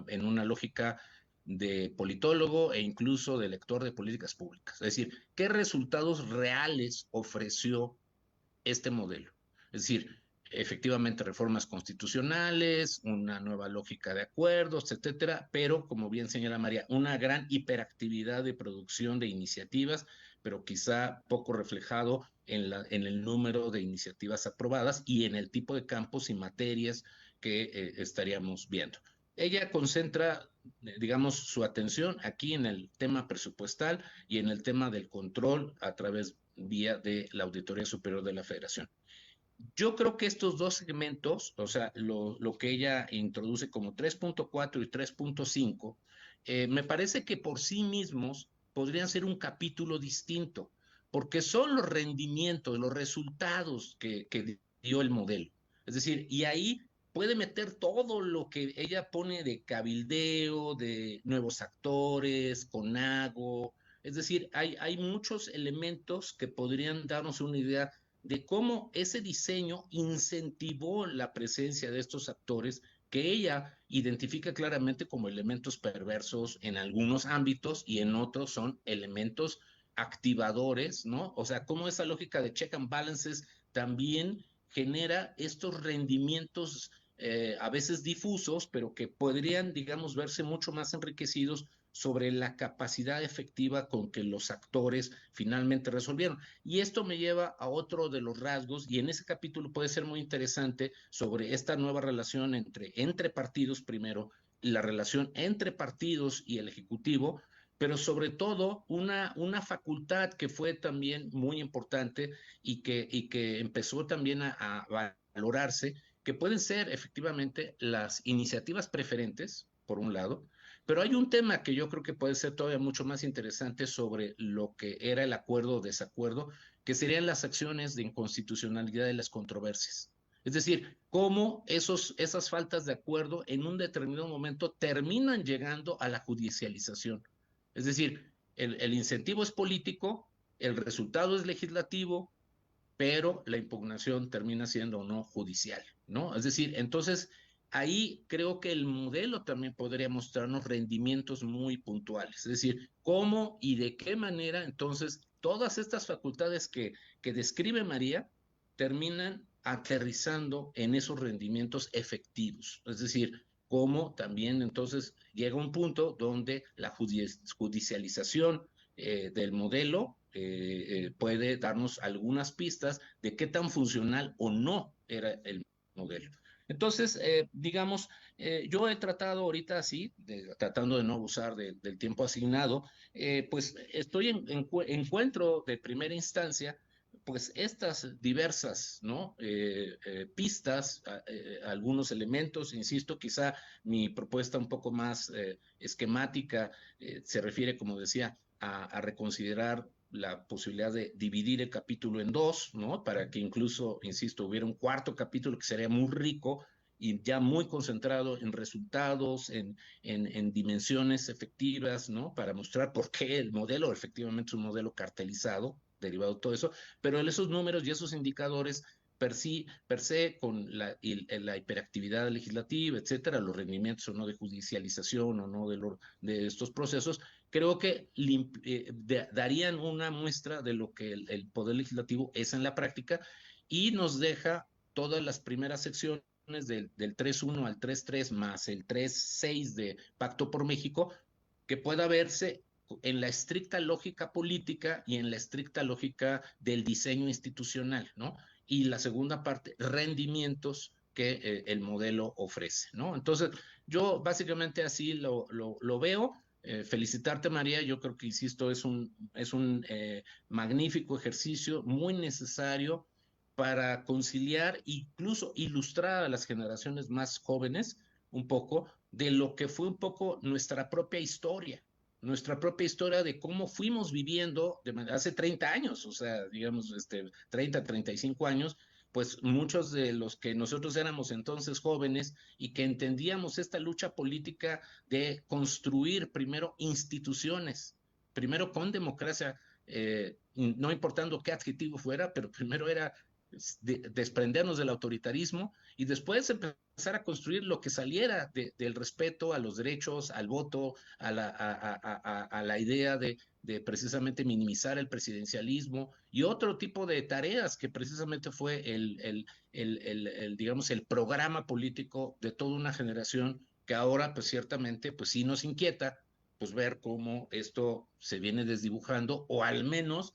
en una lógica de politólogo e incluso de lector de políticas públicas. Es decir, ¿qué resultados reales ofreció este modelo? Es decir, efectivamente reformas constitucionales, una nueva lógica de acuerdos, etcétera, pero como bien señala María, una gran hiperactividad de producción de iniciativas, pero quizá poco reflejado en el número de iniciativas aprobadas y en el tipo de campos y materias que estaríamos viendo. Ella concentra, digamos, su atención aquí en el tema presupuestal y en el tema del control a través vía de la Auditoría Superior de la Federación. Yo creo que estos dos segmentos, o sea, lo que ella introduce como 3.4 y 3.5, me parece que por sí mismos podrían ser un capítulo distinto, porque son los rendimientos, los resultados que dio el modelo. Es decir, y ahí puede meter todo lo que ella pone de cabildeo, de nuevos actores, CONAGO, es decir, hay muchos elementos que podrían darnos una idea de cómo ese diseño incentivó la presencia de estos actores que ella identifica claramente como elementos perversos en algunos ámbitos y en otros son elementos activadores, ¿no? O sea, cómo esa lógica de check and balances también genera estos rendimientos a veces difusos, pero que podrían, digamos, verse mucho más enriquecidos sobre la capacidad efectiva con que los actores finalmente resolvieron. Y esto me lleva a otro de los rasgos, y en ese capítulo puede ser muy interesante sobre esta nueva relación entre partidos primero, la relación entre partidos y el Ejecutivo, pero sobre todo una facultad que fue también muy importante y que empezó también a valorarse, que pueden ser efectivamente las iniciativas preferentes, por un lado, pero hay un tema que yo creo que puede ser todavía mucho más interesante sobre lo que era el acuerdo o desacuerdo, que serían las acciones de inconstitucionalidad de las controversias. Es decir, cómo esas faltas de acuerdo en un determinado momento terminan llegando a la judicialización. Es decir, el incentivo es político, el resultado es legislativo, pero la impugnación termina siendo o no judicial, ¿no? Es decir, entonces ahí creo que el modelo también podría mostrarnos rendimientos muy puntuales, es decir, cómo y de qué manera entonces todas estas facultades que describe María terminan aterrizando en esos rendimientos efectivos, es decir, cómo también entonces llega un punto donde la judicialización del modelo puede darnos algunas pistas de qué tan funcional o no era el modelo. Entonces, digamos, yo he tratado ahorita así, tratando de no abusar del tiempo asignado, pues estoy encuentro de primera instancia pues estas diversas, ¿no? Pistas, algunos elementos, insisto, quizá mi propuesta un poco más esquemática se refiere, como decía, a reconsiderar la posibilidad de dividir el capítulo en dos, ¿no? Para que incluso, insisto, hubiera un cuarto capítulo que sería muy rico y ya muy concentrado en resultados, en dimensiones efectivas, ¿no? Para mostrar por qué el modelo efectivamente es un modelo cartelizado, derivado de todo eso, pero esos números y esos indicadores per se con la hiperactividad legislativa, etcétera, los rendimientos o no de judicialización o no de estos procesos, creo que darían una muestra de lo que el Poder Legislativo es en la práctica y nos deja todas las primeras secciones del 3.1 al 3.3 más el 3.6 de Pacto por México, que pueda verse en la estricta lógica política y en la estricta lógica del diseño institucional, ¿no? Y la segunda parte, rendimientos que el modelo ofrece, ¿no? Entonces, yo básicamente así lo veo. Felicitarte, María, yo creo que, insisto, es un magnífico ejercicio, muy necesario para conciliar, incluso ilustrar a las generaciones más jóvenes un poco de lo que fue un poco nuestra propia historia de cómo fuimos viviendo hace 30 años, o sea, digamos, 30, 35 años, pues muchos de los que nosotros éramos entonces jóvenes y que entendíamos esta lucha política de construir primero instituciones, primero con democracia, no importando qué adjetivo fuera, pero primero era desprendernos del autoritarismo y después empezar empezar a construir lo que saliera del respeto a los derechos, al voto, a la idea de precisamente minimizar el presidencialismo y otro tipo de tareas que precisamente fue digamos, el programa político de toda una generación que ahora, pues ciertamente, pues sí nos inquieta, pues ver cómo esto se viene desdibujando, o al menos,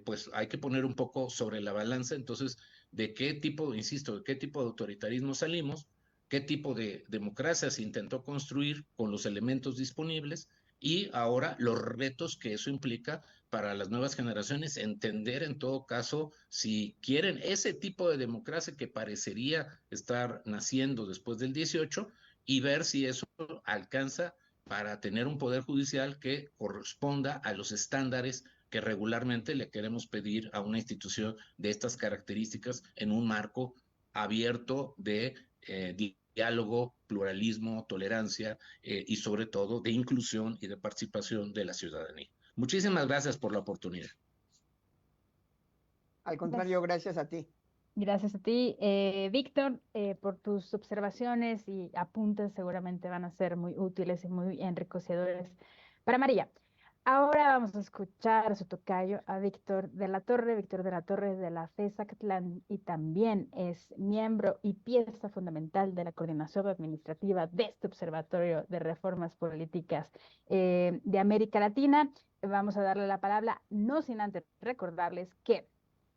pues hay que poner un poco sobre la balanza, entonces, de qué tipo, insisto, de qué tipo de autoritarismo salimos, qué tipo de democracia se intentó construir con los elementos disponibles, y ahora los retos que eso implica para las nuevas generaciones, entender en todo caso si quieren ese tipo de democracia que parecería estar naciendo después del 18, y ver si eso alcanza para tener un poder judicial que corresponda a los estándares que regularmente le queremos pedir a una institución de estas características en un marco abierto de diálogo, pluralismo, tolerancia y sobre todo de inclusión y de participación de la ciudadanía. Muchísimas gracias por la oportunidad. Al contrario, gracias a ti. Gracias a ti, Víctor, por tus observaciones y apuntes. Seguramente van a ser muy útiles y muy enriquecedores para María. Ahora vamos a escuchar a su tocayo, a Víctor de la Torre de la FE Zacatlán, y también es miembro y pieza fundamental de la coordinación administrativa de este Observatorio de Reformas Políticas de América Latina. Vamos a darle la palabra, no sin antes recordarles que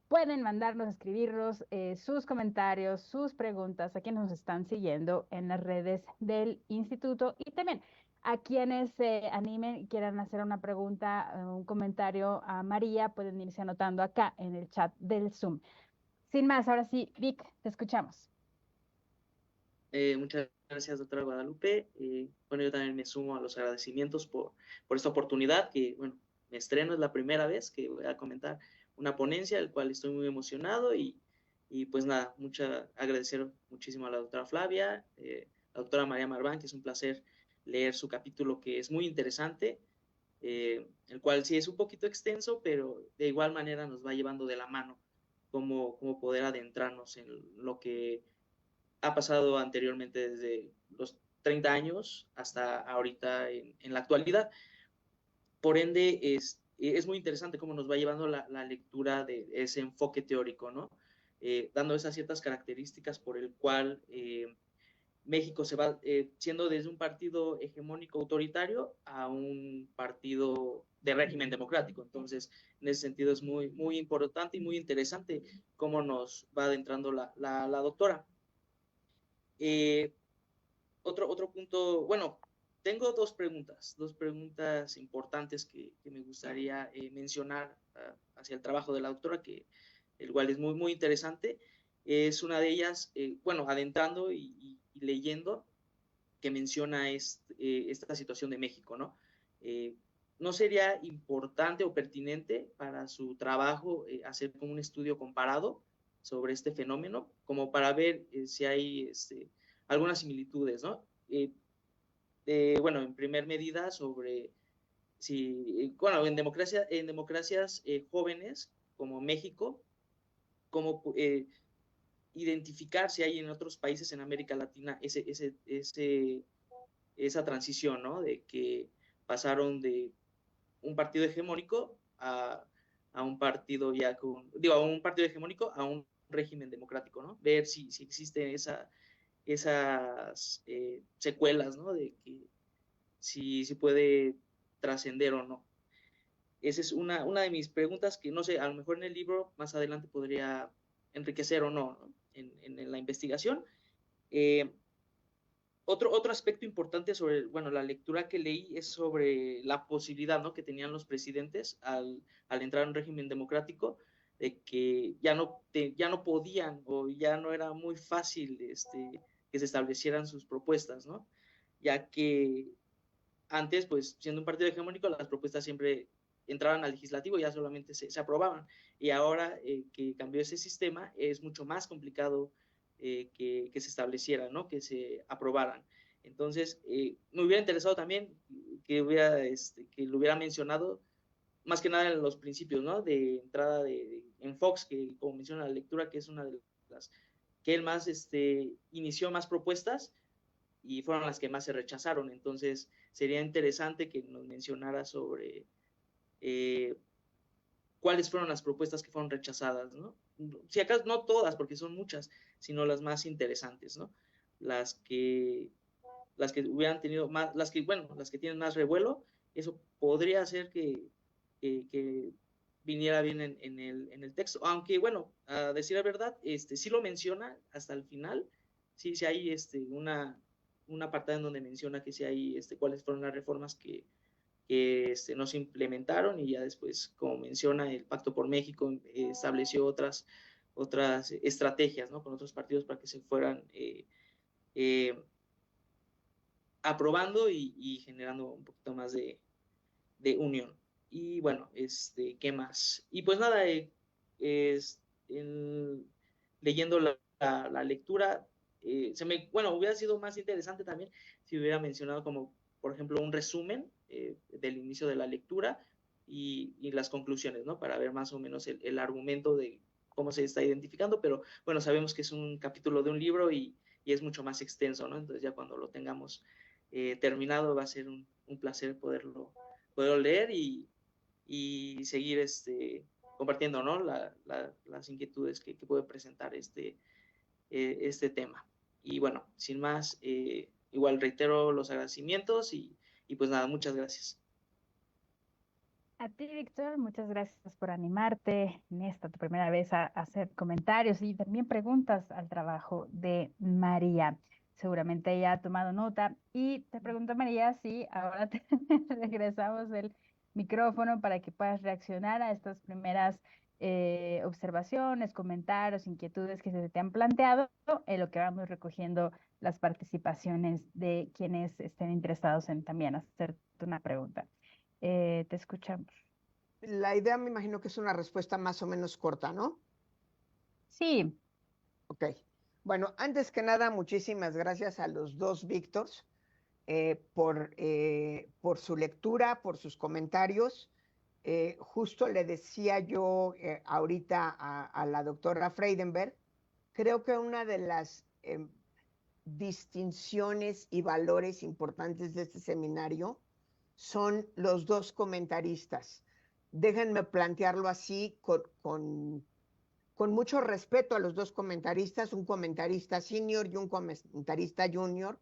pueden mandarnos, escribirnos sus comentarios, sus preguntas a quienes nos están siguiendo en las redes del instituto, y también a quienes se animen y quieran hacer una pregunta, un comentario a María, pueden irse anotando acá en el chat del Zoom. Sin más, ahora sí, Vic, te escuchamos. Muchas gracias, doctora Guadalupe. Bueno, yo también me sumo a los agradecimientos por esta oportunidad, que, bueno, me estreno, es la primera vez que voy a comentar una ponencia, del cual estoy muy emocionado, y pues nada, agradecer muchísimo a la doctora Flavia, la doctora María Marván, que es un placer leer su capítulo, que es muy interesante, el cual sí es un poquito extenso, pero de igual manera nos va llevando de la mano cómo poder adentrarnos en lo que ha pasado anteriormente desde los 30 años hasta ahorita en la actualidad. Por ende, es muy interesante cómo nos va llevando la lectura de ese enfoque teórico, ¿no? Dando esas ciertas características por el cual México se va siendo desde un partido hegemónico autoritario a un partido de régimen democrático. Entonces, en ese sentido es muy, muy importante y muy interesante cómo nos va adentrando la doctora. Otro punto, bueno, tengo dos preguntas importantes que me gustaría mencionar hacia el trabajo de la doctora, que el cual es muy, muy interesante. Es una de ellas, bueno, adentrando y leyendo, que menciona esta situación de México, ¿no? ¿No sería importante o pertinente para su trabajo hacer como un estudio comparado sobre este fenómeno, como para ver si hay algunas similitudes, ¿no? Bueno, en primer medida sobre si, bueno, en democracias jóvenes como México, como identificar si hay en otros países en América Latina esa transición, ¿no? De que pasaron de un partido hegemónico a un partido ya a un partido hegemónico a un régimen democrático, ¿no? Ver si existe esas secuelas, ¿no? De que si puede trascender o no. Esa es una de mis preguntas que, no sé, a lo mejor en el libro más adelante podría enriquecer o no, ¿no? En la investigación. Otro aspecto importante sobre, bueno, la lectura que leí es sobre la posibilidad, ¿no?, que tenían los presidentes al entrar en un régimen democrático, de que ya no podían, o ya no era muy fácil que se establecieran sus propuestas, ¿no? Ya que antes, pues, siendo un partido hegemónico, las propuestas siempre entraban al legislativo y ya solamente se aprobaban. Y ahora que cambió ese sistema, es mucho más complicado que se establecieran, ¿no?, que se aprobaran. Entonces, me hubiera interesado también que lo hubiera mencionado, más que nada en los principios, ¿no?, de entrada en Fox, que como menciona la lectura, que es una de las que él más inició más propuestas y fueron las que más se rechazaron. Entonces sería interesante que nos mencionara sobre cuáles fueron las propuestas que fueron rechazadas, ¿no? Si acaso no todas, porque son muchas, sino las más interesantes, ¿no? Las que hubieran tenido más, las que tienen más revuelo, eso podría hacer que viniera bien en el texto, aunque bueno, a decir la verdad, sí lo menciona hasta el final, sí hay una apartado en donde menciona que sí hay cuáles fueron las reformas que no se implementaron, y ya después, como menciona, el Pacto por México estableció otras estrategias, ¿no? Con otros partidos para que se fueran aprobando y generando un poquito más de unión. Y bueno, ¿qué más? Y pues nada, leyendo la lectura, hubiera sido más interesante también si hubiera mencionado como, por ejemplo, un resumen del inicio de la lectura y las conclusiones, ¿no? Para ver más o menos el argumento de cómo se está identificando, pero bueno, sabemos que es un capítulo de un libro y es mucho más extenso, ¿no? Entonces ya cuando lo tengamos terminado va a ser un placer poderlo leer y seguir compartiendo, ¿no? Las inquietudes que puede presentar este tema. Y bueno, sin más, igual reitero los agradecimientos y pues nada, muchas gracias. A ti, Víctor, muchas gracias por animarte en esta tu primera vez a hacer comentarios y también preguntas al trabajo de María. Seguramente ella ha tomado nota y te pregunto, María, si ahora te regresamos el micrófono para que puedas reaccionar a estas primeras observaciones, comentarios, inquietudes que se te han planteado, en lo que vamos recogiendo las participaciones de quienes estén interesados en también hacerte una pregunta. Te escuchamos. La idea me imagino que es una respuesta más o menos corta, ¿no? Sí. Ok. Bueno, antes que nada, muchísimas gracias a los dos Víctors por su lectura, por sus comentarios. Justo le decía yo ahorita a la doctora Freidenberg, creo que una de las distinciones y valores importantes de este seminario son los dos comentaristas. Déjenme plantearlo así con mucho respeto a los dos comentaristas, un comentarista senior y un comentarista junior.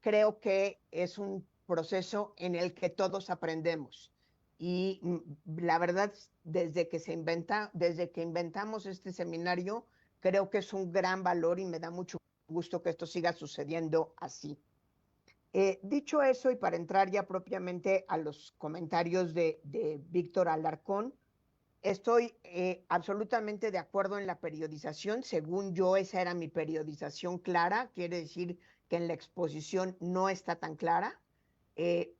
Creo que es un proceso en el que todos aprendemos. Y la verdad, desde que inventamos este seminario, creo que es un gran valor y me da mucho gusto que esto siga sucediendo así. Dicho eso, y para entrar ya propiamente a los comentarios de Víctor Alarcón, estoy absolutamente de acuerdo en la periodización. Según yo, esa era mi periodización clara. Quiere decir que en la exposición no está tan clara,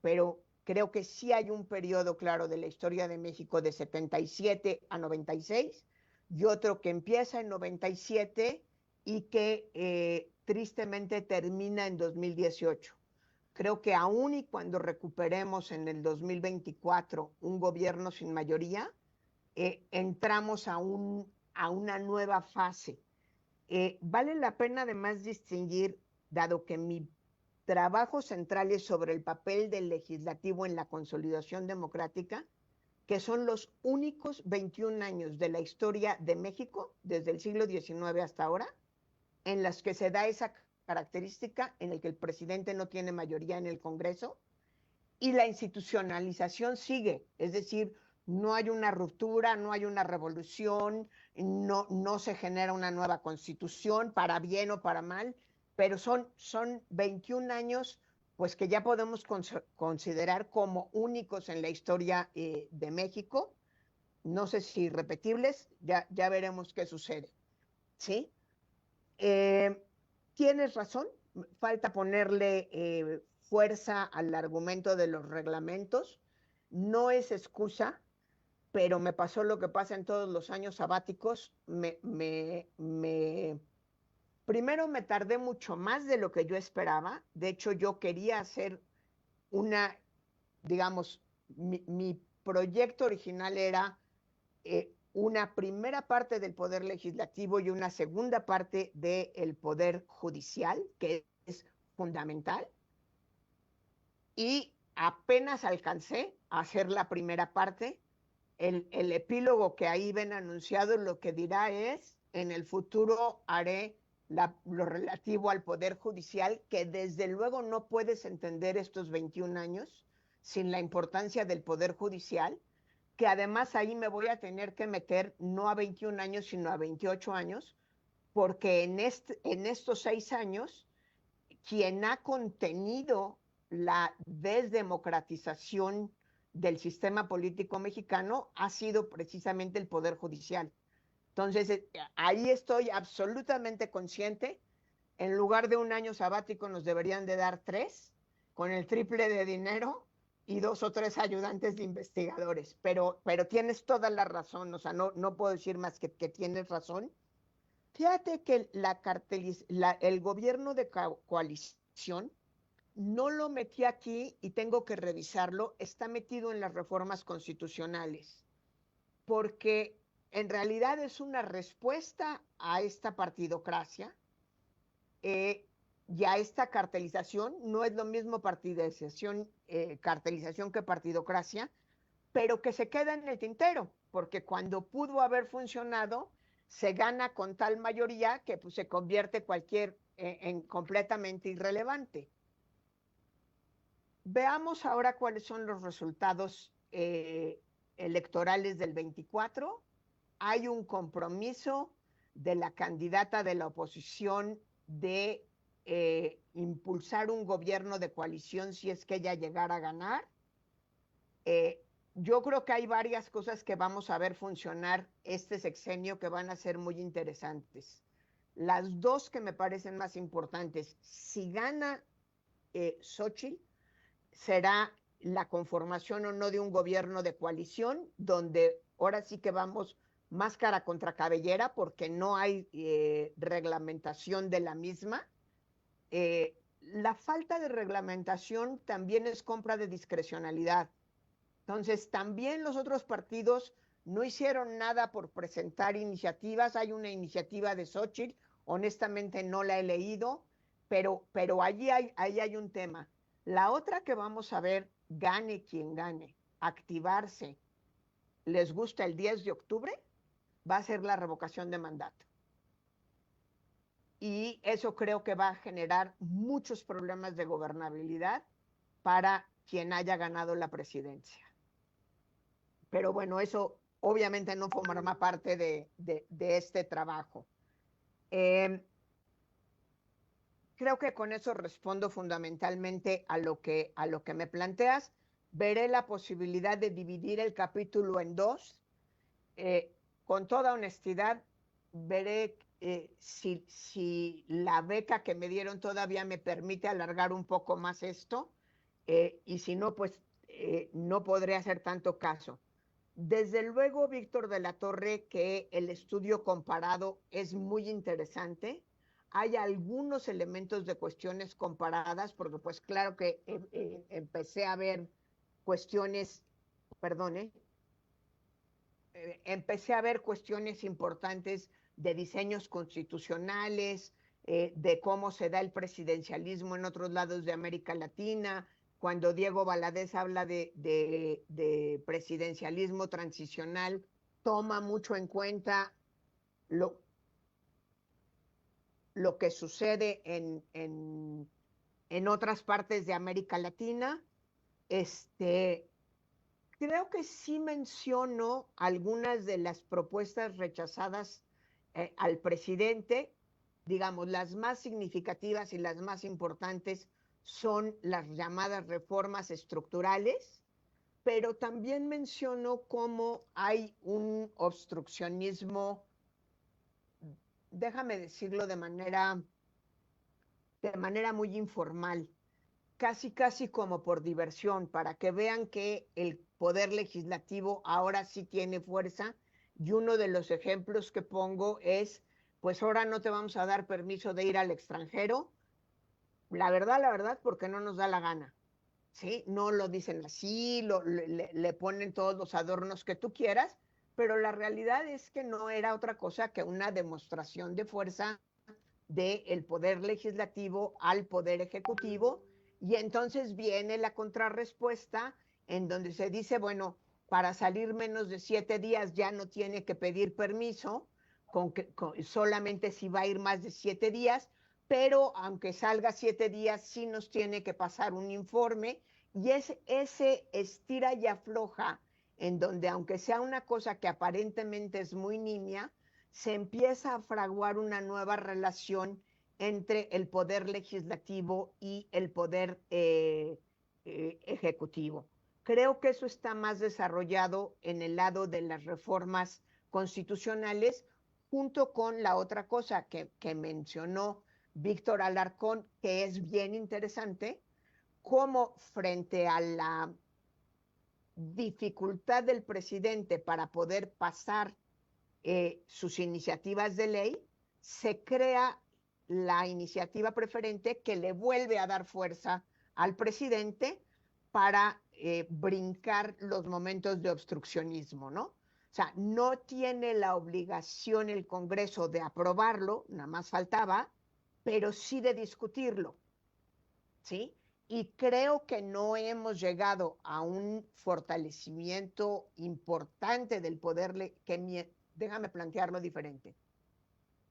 pero creo que sí hay un periodo claro de la historia de México de 77 a 96 y otro que empieza en 97 y que tristemente termina en 2018. Creo que aún y cuando recuperemos en el 2024 un gobierno sin mayoría, entramos a una nueva fase. Vale la pena además distinguir, dado que mi trabajo central es sobre el papel del legislativo en la consolidación democrática, que son los únicos 21 años de la historia de México, desde el siglo XIX hasta ahora, en las que se da esa característica en el que el presidente no tiene mayoría en el Congreso y la institucionalización sigue, es decir, no hay una ruptura, no hay una revolución, no se genera una nueva constitución, para bien o para mal, pero son 21 años pues que ya podemos considerar como únicos en la historia de México. No sé si irrepetibles, ya veremos qué sucede. ¿Sí? Tienes razón, falta ponerle fuerza al argumento de los reglamentos. No es excusa, pero me pasó lo que pasa en todos los años sabáticos. Primero me tardé mucho más de lo que yo esperaba. De hecho, yo quería hacer digamos, mi proyecto original era una primera parte del poder legislativo y una segunda parte del poder judicial, que es fundamental. Y apenas alcancé a hacer la primera parte. El epílogo que ahí ven anunciado lo que dirá es, en el futuro haré lo relativo al Poder Judicial, que desde luego no puedes entender estos 21 años sin la importancia del Poder Judicial, que además ahí me voy a tener que meter no a 21 años, sino a 28 años, porque en estos 6 años, quien ha contenido la desdemocratización del sistema político mexicano ha sido precisamente el Poder Judicial. Entonces, ahí estoy absolutamente consciente. En lugar de un año sabático nos deberían de dar 3, con el triple de dinero y 2 o 3 ayudantes de investigadores. Pero tienes toda la razón, o sea, no puedo decir más que tienes razón. Fíjate que el gobierno de coalición no lo metí aquí y tengo que revisarlo, está metido en las reformas constitucionales, porque en realidad es una respuesta a esta partidocracia y a esta cartelización. No es lo mismo cartelización que partidocracia, pero que se queda en el tintero, porque cuando pudo haber funcionado, se gana con tal mayoría que pues, se convierte en completamente irrelevante. Veamos ahora cuáles son los resultados electorales del 24. Hay un compromiso de la candidata de la oposición de impulsar un gobierno de coalición si es que ella llegara a ganar. Yo creo que hay varias cosas que vamos a ver funcionar este sexenio que van a ser muy interesantes. Las dos que me parecen más importantes, si gana Xóchitl, será la conformación o no de un gobierno de coalición, donde ahora sí que vamos máscara contra cabellera, porque no hay reglamentación de la misma. La falta de reglamentación también es compra de discrecionalidad. Entonces, también los otros partidos no hicieron nada por presentar iniciativas. Hay una iniciativa de Xóchitl, honestamente no la he leído, pero ahí hay un tema. La otra que vamos a ver, gane quien gane, activarse, les gusta el 10 de octubre, va a ser la revocación de mandato. Y eso creo que va a generar muchos problemas de gobernabilidad para quien haya ganado la presidencia. Pero bueno, eso obviamente no formará parte de este trabajo. Creo que con eso respondo fundamentalmente a lo que me planteas. Veré la posibilidad de dividir el capítulo en 2. Con toda honestidad, veré si la beca que me dieron todavía me permite alargar un poco más esto, y si no, pues no podré hacer tanto caso. Desde luego, Víctor de la Torre, que el estudio comparado es muy interesante. Hay algunos elementos de cuestiones comparadas, porque pues claro que empecé a ver cuestiones, empecé a ver cuestiones importantes de diseños constitucionales, de cómo se da el presidencialismo en otros lados de América Latina. Cuando Diego Valadez habla de presidencialismo transicional, toma mucho en cuenta lo que sucede en otras partes de América Latina. Creo que sí menciono algunas de las propuestas rechazadas al presidente. Digamos, las más significativas y las más importantes son las llamadas reformas estructurales, pero también menciono cómo hay un obstruccionismo, déjame decirlo de manera muy informal, casi como por diversión, para que vean que el poder legislativo ahora sí tiene fuerza. Y uno de los ejemplos que pongo es, pues ahora no te vamos a dar permiso de ir al extranjero, la verdad, porque no nos da la gana, ¿sí? No lo dicen así, le ponen todos los adornos que tú quieras, pero la realidad es que no era otra cosa que una demostración de fuerza del poder legislativo al poder ejecutivo, y entonces viene la contrarrespuesta en donde se dice, bueno, para salir menos de 7 días ya no tiene que pedir permiso, solamente si va a ir más de 7 días, pero aunque salga 7 días sí nos tiene que pasar un informe, y es ese estira y afloja en donde, aunque sea una cosa que aparentemente es muy nimia, se empieza a fraguar una nueva relación entre el poder legislativo y el poder ejecutivo. Creo que eso está más desarrollado en el lado de las reformas constitucionales, junto con la otra cosa que mencionó Víctor Alarcón, que es bien interesante, cómo frente a la dificultad del presidente para poder pasar sus iniciativas de ley, se crea la iniciativa preferente que le vuelve a dar fuerza al presidente para brincar los momentos de obstruccionismo, ¿no? O sea, no tiene la obligación el Congreso de aprobarlo, nada más faltaba, pero sí de discutirlo, ¿sí? Y creo que no hemos llegado a un fortalecimiento importante del poder, déjame plantearlo diferente.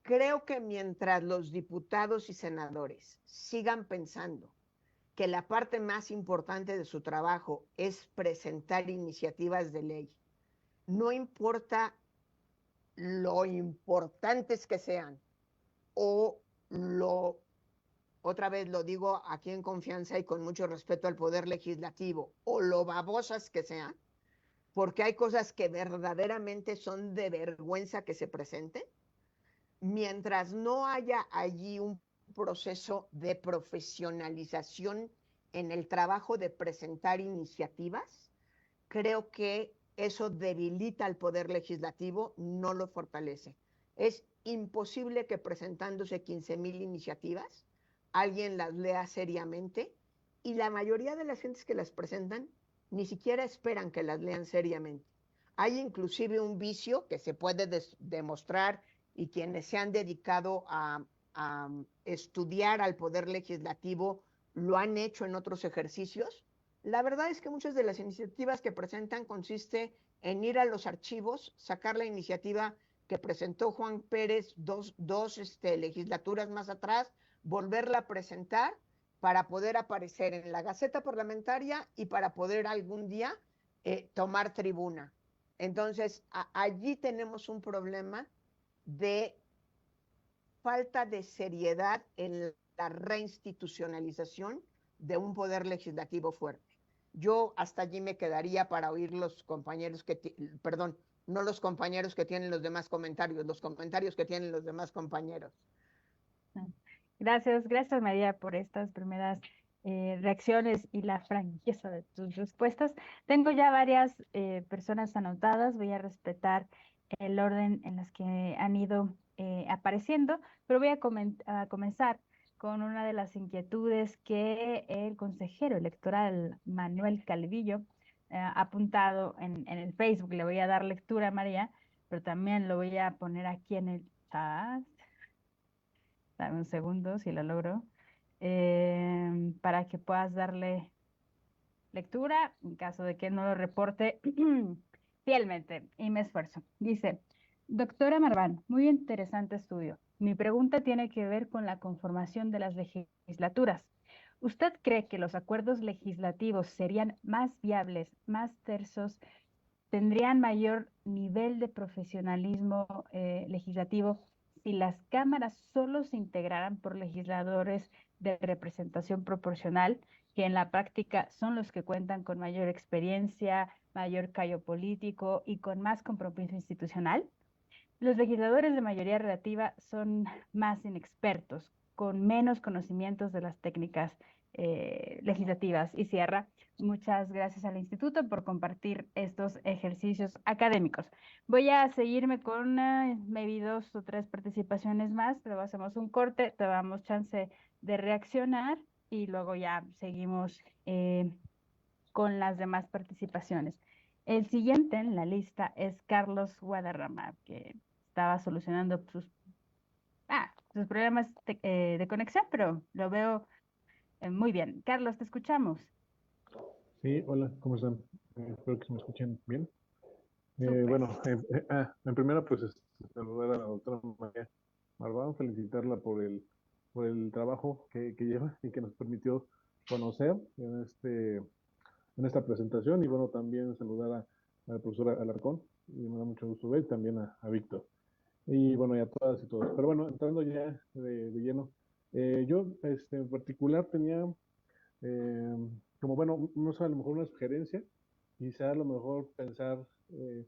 Creo que mientras los diputados y senadores sigan pensando que la parte más importante de su trabajo es presentar iniciativas de ley, no importa lo importantes que sean, o otra vez lo digo aquí en confianza y con mucho respeto al poder legislativo, o lo babosas que sean, porque hay cosas que verdaderamente son de vergüenza que se presenten, mientras no haya allí un proceso de profesionalización en el trabajo de presentar iniciativas, creo que eso debilita al poder legislativo, no lo fortalece. Es imposible que presentándose 15,000 iniciativas, alguien las lea seriamente, y la mayoría de las gentes que las presentan ni siquiera esperan que las lean seriamente. Hay inclusive un vicio que se puede demostrar, y quienes se han dedicado a estudiar al poder legislativo lo han hecho en otros ejercicios. La verdad es que muchas de las iniciativas que presentan consiste en ir a los archivos, sacar la iniciativa que presentó Juan Pérez dos legislaturas más atrás, volverla a presentar para poder aparecer en la Gaceta Parlamentaria y para poder algún día tomar tribuna. Entonces, allí tenemos un problema de falta de seriedad en la reinstitucionalización de un poder legislativo fuerte. Yo hasta allí me quedaría para oír los compañeros perdón, no los compañeros que tienen los demás comentarios, los comentarios que tienen los demás compañeros. Gracias María por estas primeras reacciones y la franqueza de tus respuestas. Tengo ya varias personas anotadas, voy a respetar el orden en las que han ido apareciendo, pero voy a comenzar con una de las inquietudes que el consejero electoral Manuel Calvillo ha apuntado en el Facebook. Le voy a dar lectura a María, pero también lo voy a poner aquí en el chat. Dame un segundo si lo logro, para que puedas darle lectura en caso de que no lo reporte fielmente, y me esfuerzo. Dice: doctora Marván, muy interesante estudio. Mi pregunta tiene que ver con la conformación de las legislaturas. ¿Usted cree que los acuerdos legislativos serían más viables, más tersos, tendrían mayor nivel de profesionalismo legislativo si las cámaras solo se integraran por legisladores de representación proporcional, que en la práctica son los que cuentan con mayor experiencia, mayor callo político y con más compromiso institucional? Los legisladores de mayoría relativa son más inexpertos, con menos conocimientos de las técnicas legislativas. Y cierra: muchas gracias al instituto por compartir estos ejercicios académicos. Voy a seguirme con maybe 2 o 3 participaciones más, pero hacemos un corte, te damos chance de reaccionar y luego ya seguimos con las demás participaciones. El siguiente en la lista es Carlos Guadarrama, que estaba solucionando sus problemas de conexión, pero lo veo muy bien. Carlos, te escuchamos. Sí, hola, ¿cómo están? Espero que se me escuchen bien. Súper. Bueno, en primera, pues, saludar a la doctora María Marván, felicitarla por el trabajo que lleva y que nos permitió conocer en esta presentación. Y bueno, también saludar a la profesora Alarcón, y me da mucho gusto ver, y también a Víctor. Y bueno, y a todas y todos. Pero bueno, entrando ya de lleno, yo en particular tenía eh, como bueno, no sé, a lo mejor una sugerencia, quizá a lo mejor pensar eh,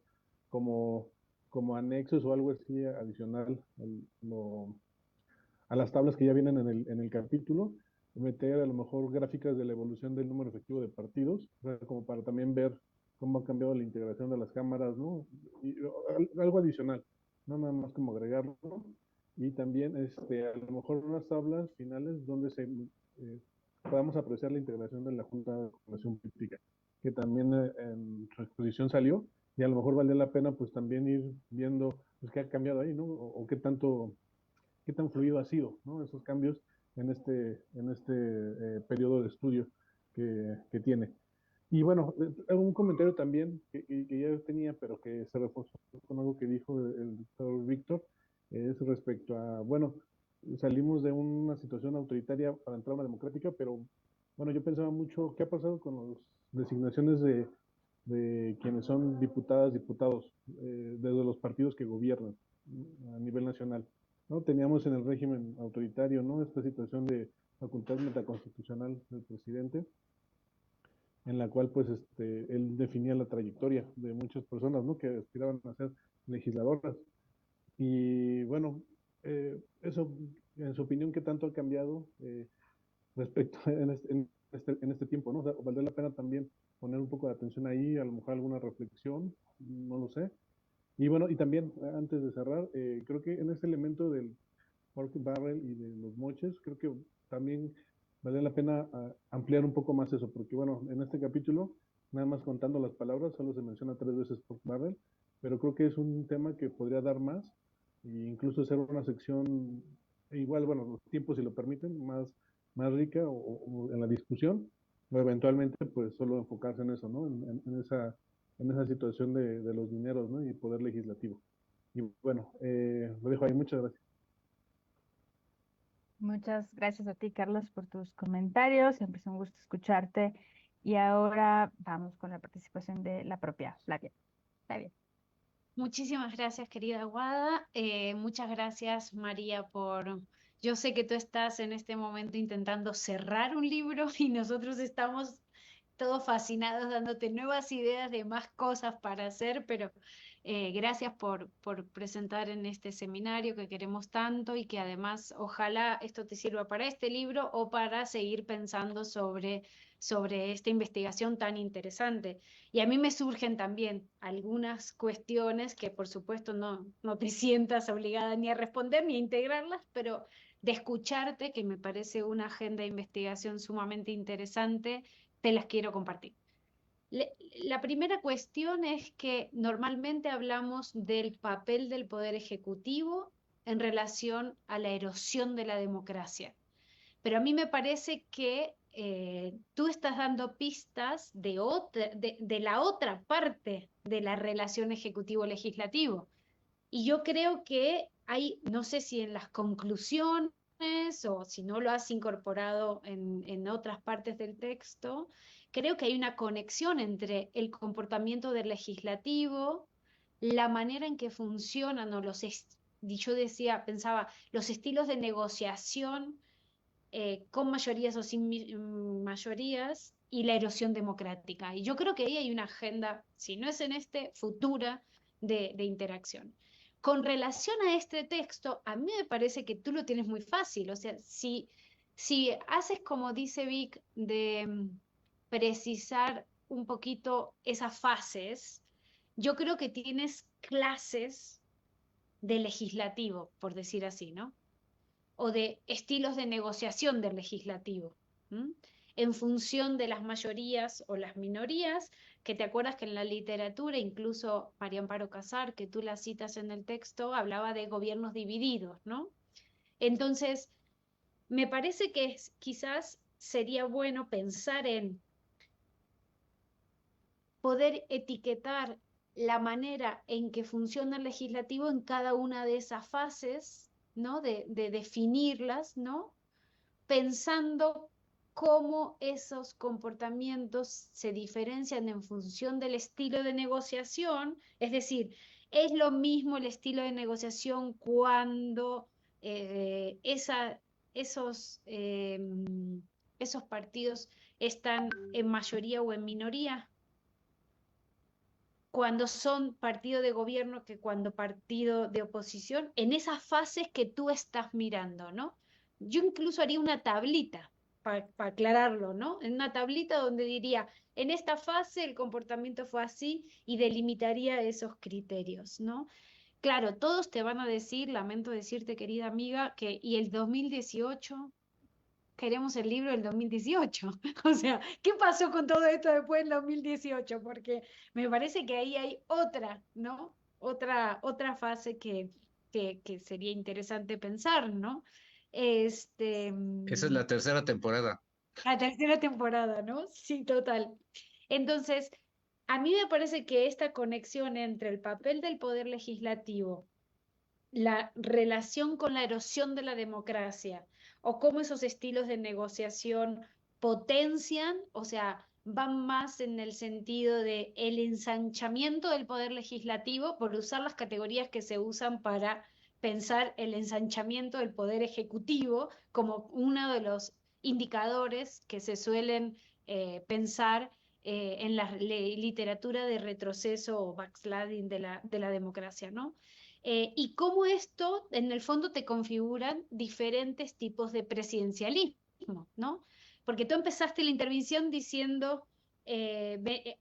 como, como anexos o algo así adicional a las tablas que ya vienen en el capítulo, meter a lo mejor gráficas de la evolución del número efectivo de partidos, o sea, como para también ver cómo ha cambiado la integración de las cámaras, ¿no? Y, algo adicional, no nada más como agregarlo, ¿no? Y también a lo mejor unas tablas finales donde podamos apreciar la integración de la Junta de Coordinación Política, que también en su exposición salió, y a lo mejor vale la pena pues también ir viendo pues, qué ha cambiado ahí, ¿no? O qué tan fluido ha sido, ¿no? Esos cambios en este periodo de estudio que tiene. Y bueno, un comentario también que ya tenía, pero que se reforzó con algo que dijo el doctor Víctor, es respecto a, bueno, salimos de una situación autoritaria para entrar a una democrática, pero bueno, yo pensaba mucho, ¿qué ha pasado con las designaciones de quienes son diputadas, diputados, desde los partidos que gobiernan a nivel nacional? ¿No? Teníamos en el régimen autoritario, ¿no? Esta situación de facultad metaconstitucional del presidente, en la cual pues él definía la trayectoria de muchas personas, ¿no? Que aspiraban a ser legisladoras. Y bueno, eso, en su opinión, ¿qué tanto ha cambiado respecto en este tiempo, ¿no? O sea, valdría la pena también poner un poco de atención ahí, a lo mejor alguna reflexión, no lo sé. Y bueno, y también, antes de cerrar, creo que en este elemento del pork barrel y de los moches, creo que también vale la pena ampliar un poco más eso, porque bueno, en este capítulo, nada más contando las palabras, solo se menciona 3 veces pork barrel, pero creo que es un tema que podría dar más, e incluso hacer una sección, igual, bueno, los tiempos si lo permiten, más rica o en la discusión, o eventualmente pues solo enfocarse en eso, ¿no? En esa situación de los dineros, ¿no? Y poder legislativo. Y bueno, lo dejo ahí, muchas gracias. Muchas gracias a ti, Carlos, por tus comentarios. Siempre es un gusto escucharte. Y ahora vamos con la participación de la propia Flavia. Flavia. Muchísimas gracias, querida Guada. Muchas gracias, María, por... Yo sé que tú estás en este momento intentando cerrar un libro y nosotros estamos todos fascinados dándote nuevas ideas de más cosas para hacer, pero gracias por presentar en este seminario que queremos tanto y que además ojalá esto te sirva para este libro o para seguir pensando sobre esta investigación tan interesante. Y a mí me surgen también algunas cuestiones que por supuesto no te sientas obligada ni a responder ni a integrarlas, pero de escucharte, que me parece una agenda de investigación sumamente interesante, te las quiero compartir. La primera cuestión es que normalmente hablamos del papel del Poder Ejecutivo en relación a la erosión de la democracia. Pero a mí me parece que tú estás dando pistas de la otra parte de la relación ejecutivo-legislativo. Y yo creo que hay, no sé si en las conclusiones o si no lo has incorporado en otras partes del texto, creo que hay una conexión entre el comportamiento del legislativo, la manera en que funcionan o yo decía, pensaba, los estilos de negociación con mayorías o sin mayorías y la erosión democrática. Y yo creo que ahí hay una agenda, si no es en este, futura de interacción. Con relación a este texto, a mí me parece que tú lo tienes muy fácil. O sea, si haces como dice Vic, de precisar un poquito esas fases, yo creo que tienes clases de legislativo, por decir así, ¿no? O de estilos de negociación del legislativo. en función de las mayorías o las minorías, que te acuerdas que en la literatura, incluso María Amparo Casar, que tú la citas en el texto, hablaba de gobiernos divididos, ¿no? Entonces, me parece que quizás sería bueno pensar en poder etiquetar la manera en que funciona el legislativo en cada una de esas fases, ¿no? De definirlas, ¿no? Pensando cómo esos comportamientos se diferencian en función del estilo de negociación, es decir, es lo mismo el estilo de negociación cuando esos, esos partidos están en mayoría o en minoría, cuando son partido de gobierno que cuando partido de oposición, en esas fases que tú estás mirando, ¿no? Yo incluso haría una tablita para aclararlo, ¿no? En una tablita donde diría, en esta fase el comportamiento fue así y delimitaría esos criterios, ¿no? Claro, todos te van a decir, lamento decirte, querida amiga, que y el 2018 queremos el libro del 2018. O sea, ¿qué pasó con todo esto después del 2018? Porque me parece que ahí hay otra, ¿no? Otra fase que sería interesante pensar, ¿no? Esa es la tercera temporada. La tercera temporada, ¿no? Sí, total. Entonces, a mí me parece que esta conexión entre el papel del poder legislativo, la relación con la erosión de la democracia o cómo esos estilos de negociación potencian, o sea, van más en el sentido de el ensanchamiento del poder legislativo por usar las categorías que se usan para pensar el ensanchamiento del poder ejecutivo como uno de los indicadores que se suelen pensar en la literatura de retroceso o backsliding de la democracia, ¿no? Y cómo esto, en el fondo, te configuran diferentes tipos de presidencialismo, ¿no? Porque tú empezaste la intervención diciendo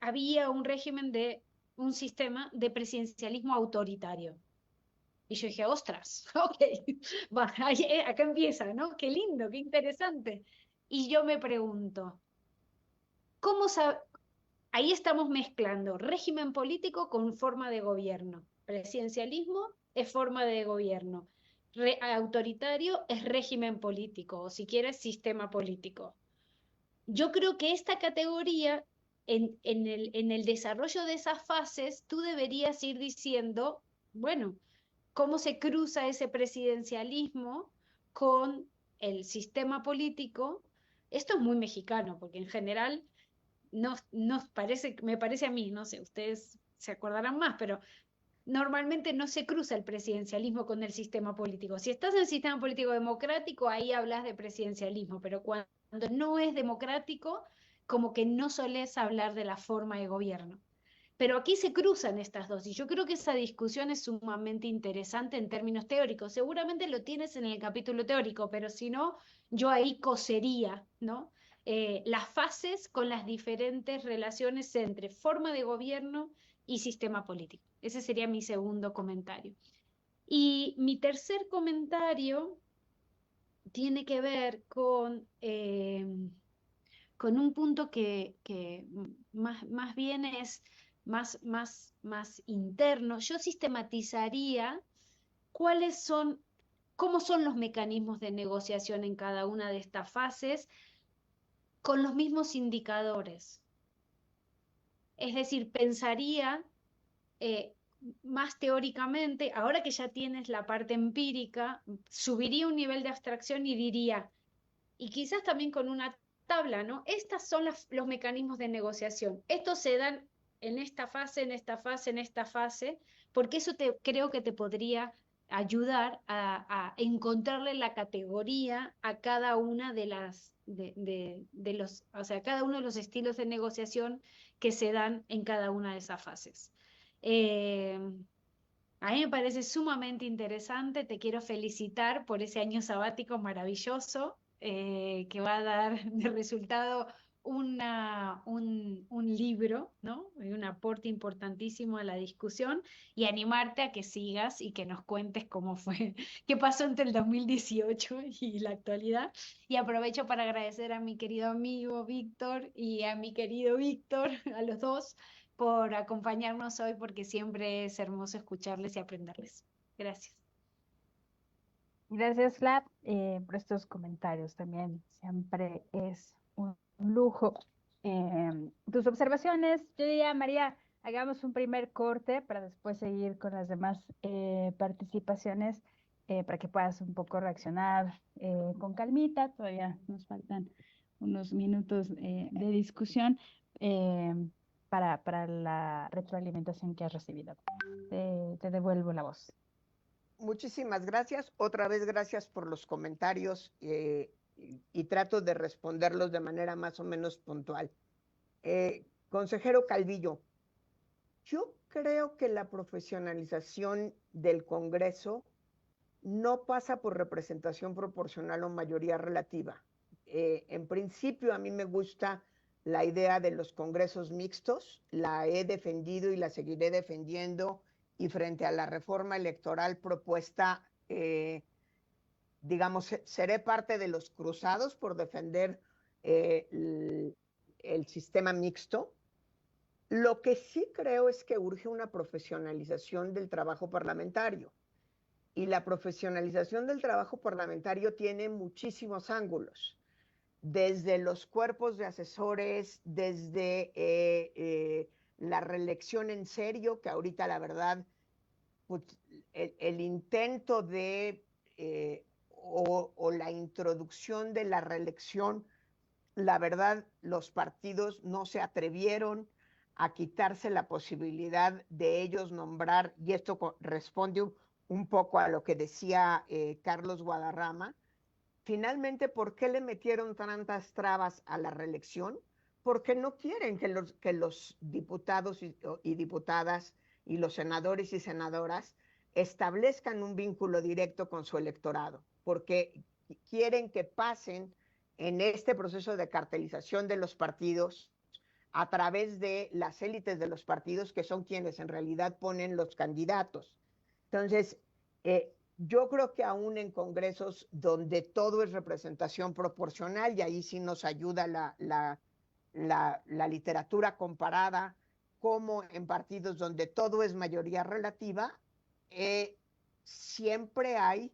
había un régimen de un sistema de presidencialismo autoritario. Y yo dije, ostras, ok, va, acá empieza, ¿no? Qué lindo, qué interesante. Y yo me pregunto, ¿cómo ahí estamos mezclando régimen político con forma de gobierno? Presidencialismo es forma de gobierno. Autoritario es régimen político, o si quieres, sistema político. Yo creo que esta categoría, en el desarrollo de esas fases, tú deberías ir diciendo, bueno, cómo se cruza ese presidencialismo con el sistema político. Esto es muy mexicano, porque en general me parece a mí, no sé, ustedes se acordarán más, pero normalmente no se cruza el presidencialismo con el sistema político. Si estás en el sistema político democrático, ahí hablas de presidencialismo, pero cuando no es democrático, como que no solés hablar de la forma de gobierno. Pero aquí se cruzan estas dos y yo creo que esa discusión es sumamente interesante en términos teóricos. Seguramente lo tienes en el capítulo teórico, pero si no, yo ahí cosería, ¿no? Las fases con las diferentes relaciones entre forma de gobierno y sistema político. Ese sería mi segundo comentario. Y mi tercer comentario tiene que ver con un punto que más bien es más interno. Yo sistematizaría cómo son los mecanismos de negociación en cada una de estas fases con los mismos indicadores. Es decir, pensaría más teóricamente, ahora que ya tienes la parte empírica, subiría un nivel de abstracción y diría, y quizás también con una tabla, ¿no? Estos son los mecanismos de negociación. Estos se dan en esta fase, en esta fase, en esta fase, porque eso creo que te podría ayudar a encontrarle la categoría a cada una de los, o sea, cada uno de los estilos de negociación que se dan en cada una de esas fases. A mí me parece sumamente interesante, te quiero felicitar por ese año sabático maravilloso que va a dar de resultado un libro, ¿no? Y un aporte importantísimo a la discusión y animarte a que sigas y que nos cuentes cómo fue, qué pasó entre el 2018 y la actualidad. Y aprovecho para agradecer a mi querido amigo Víctor y a mi querido Víctor, a los dos, por acompañarnos hoy, porque siempre es hermoso escucharles y aprenderles. Gracias. Gracias, Flap, por estos comentarios también. Siempre es un lujo. Tus observaciones, yo diría, María, hagamos un primer corte para después seguir con las demás participaciones, para que puedas un poco reaccionar con calmita. Todavía nos faltan unos minutos de discusión eh, para la retroalimentación que has recibido. Te devuelvo la voz. Muchísimas gracias. Otra vez gracias por los comentarios y trato de responderlos de manera más o menos puntual. Consejero Calvillo, yo creo que la profesionalización del Congreso no pasa por representación proporcional o mayoría relativa. En principio, a mí me gusta la idea de los congresos mixtos, la he defendido y la seguiré defendiendo, y frente a la reforma electoral propuesta, digamos, seré parte de los cruzados por defender el sistema mixto. Lo que sí creo es que urge una profesionalización del trabajo parlamentario. Y la profesionalización del trabajo parlamentario tiene muchísimos ángulos, desde los cuerpos de asesores, desde la reelección en serio, que ahorita la verdad, pues, el intento de o la introducción de la reelección, la verdad, los partidos no se atrevieron a quitarse la posibilidad de ellos nombrar, y esto responde un poco a lo que decía Carlos Guadarrama. Finalmente, ¿por qué le metieron tantas trabas a la reelección? Porque no quieren que los diputados y diputadas y los senadores y senadoras establezcan un vínculo directo con su electorado, porque quieren que pasen en este proceso de cartelización de los partidos a través de las élites de los partidos, que son quienes en realidad ponen los candidatos. Entonces, yo creo que aún en congresos donde todo es representación proporcional, y ahí sí nos ayuda la literatura comparada, como en partidos donde todo es mayoría relativa, siempre hay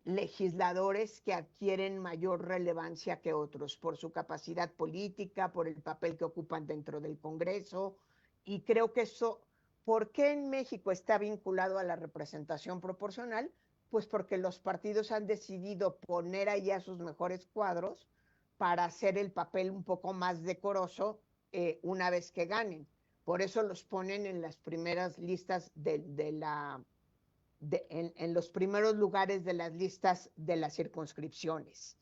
legisladores que adquieren mayor relevancia que otros por su capacidad política, por el papel que ocupan dentro del Congreso, y creo que eso, ¿por qué en México está vinculado a la representación proporcional? Pues porque los partidos han decidido poner ahí a sus mejores cuadros para hacer el papel un poco más decoroso una vez que ganen. Por eso los ponen en las primeras listas en los primeros lugares de las listas de las circunscripciones.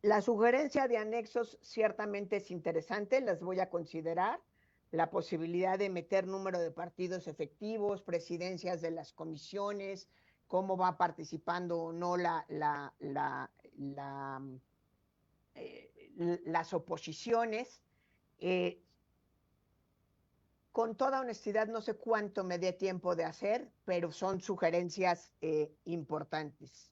La sugerencia de anexos ciertamente es interesante, las voy a considerar. La posibilidad de meter número de partidos efectivos, presidencias de las comisiones, cómo va participando o no las oposiciones. Con toda honestidad, no sé cuánto me dé tiempo de hacer, pero son sugerencias importantes.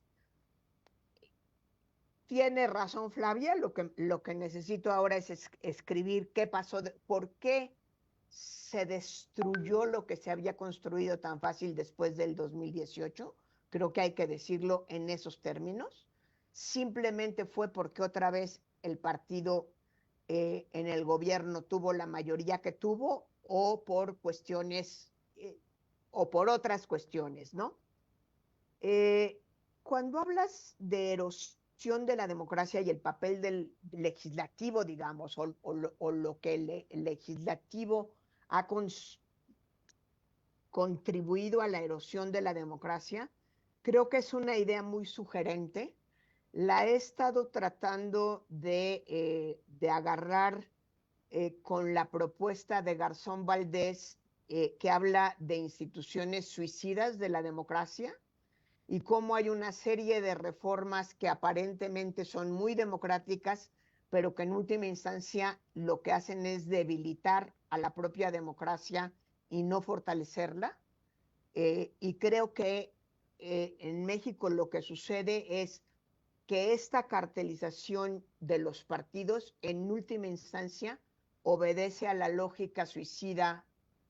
Tiene razón Flavia, lo que necesito ahora es escribir qué pasó, por qué se destruyó lo que se había construido tan fácil después del 2018. Creo que hay que decirlo en esos términos. Simplemente fue porque otra vez el partido en el gobierno tuvo la mayoría que tuvo, o por cuestiones, o por otras cuestiones, ¿no? Cuando hablas de erosión de la democracia y el papel del legislativo, digamos, o lo que el legislativo ha contribuido a la erosión de la democracia, creo que es una idea muy sugerente. La he estado tratando de agarrar con la propuesta de Garzón Valdés, que habla de instituciones suicidas de la democracia y cómo hay una serie de reformas que aparentemente son muy democráticas, pero que en última instancia lo que hacen es debilitar a la propia democracia y no fortalecerla. Y creo que en México lo que sucede es que esta cartelización de los partidos en última instancia obedece a la lógica suicida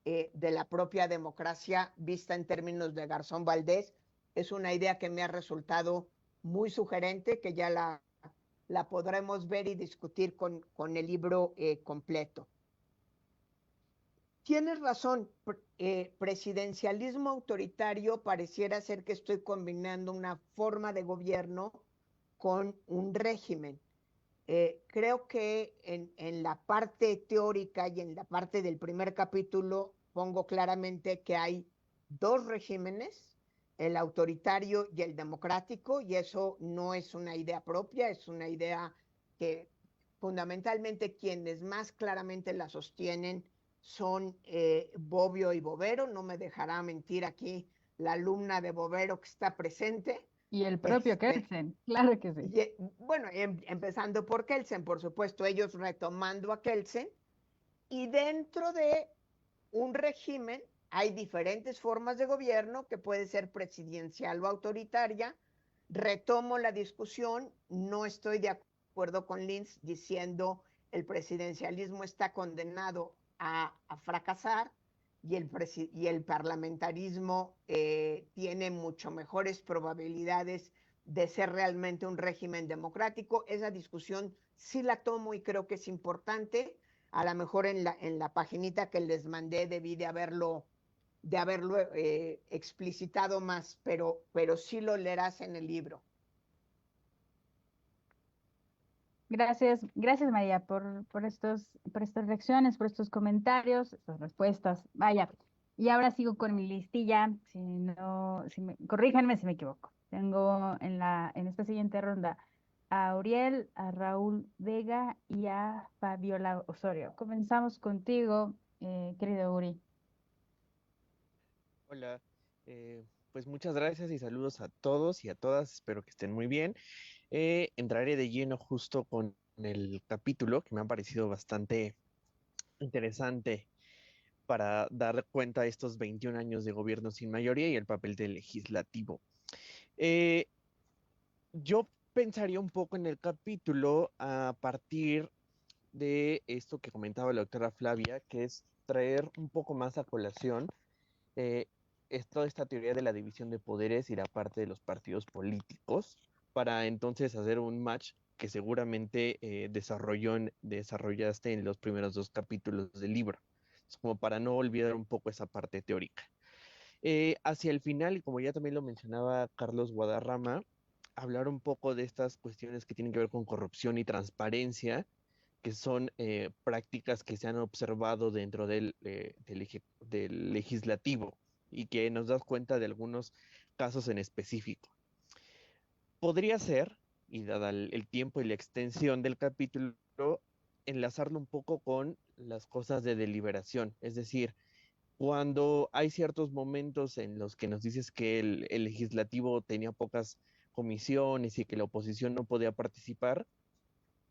de la propia democracia vista en términos de Garzón Valdés. Es una idea que me ha resultado muy sugerente, que ya la podremos ver y discutir con el libro completo. Tienes razón, presidencialismo autoritario pareciera ser que estoy combinando una forma de gobierno con un régimen. Creo que en la parte teórica y en la parte del primer capítulo pongo claramente que hay dos regímenes, el autoritario y el democrático, y eso no es una idea propia, es una idea que fundamentalmente quienes más claramente la sostienen son Bobbio y Bovero. No me dejará mentir aquí la alumna de Bovero que está presente. Y el propio Kelsen, claro que sí. Bueno, empezando por Kelsen, por supuesto, ellos retomando a Kelsen, y dentro de un régimen hay diferentes formas de gobierno, que puede ser presidencial o autoritaria. Retomo la discusión, no estoy de acuerdo con Linz diciendo el presidencialismo está condenado a fracasar y el parlamentarismo tiene mucho mejores probabilidades de ser realmente un régimen democrático. Esa discusión sí la tomo y creo que es importante. A lo mejor en la paginita que les mandé debí de haberlo explicitado más, pero sí lo leerás en el libro. Gracias, gracias María por estas reacciones, por estos comentarios, estas respuestas. Vaya, y ahora sigo con mi listilla, corríjanme si me equivoco. Tengo en esta siguiente ronda a Uriel, a Raúl Vega y a Fabiola Osorio. Comenzamos contigo, querido Uri. Hola, pues muchas gracias y saludos a todos y a todas, espero que estén muy bien. Entraré de lleno justo con el capítulo que me ha parecido bastante interesante para dar cuenta de estos 21 años de gobierno sin mayoría y el papel del legislativo. Yo pensaría un poco en el capítulo a partir de esto que comentaba la doctora Flavia, que es traer un poco más a colación es toda esta teoría de la división de poderes y la parte de los partidos políticos, para entonces hacer un match que seguramente desarrollaste en los primeros 2 capítulos del libro. Es como para no olvidar un poco esa parte teórica. Hacia el final, y como ya también lo mencionaba Carlos Guadarrama, hablar un poco de estas cuestiones que tienen que ver con corrupción y transparencia, que son prácticas que se han observado dentro del legislativo y que nos das cuenta de algunos casos en específico. Podría ser, y dada el tiempo y la extensión del capítulo, enlazarlo un poco con las cosas de deliberación, es decir, cuando hay ciertos momentos en los que nos dices que el legislativo tenía pocas comisiones y que la oposición no podía participar,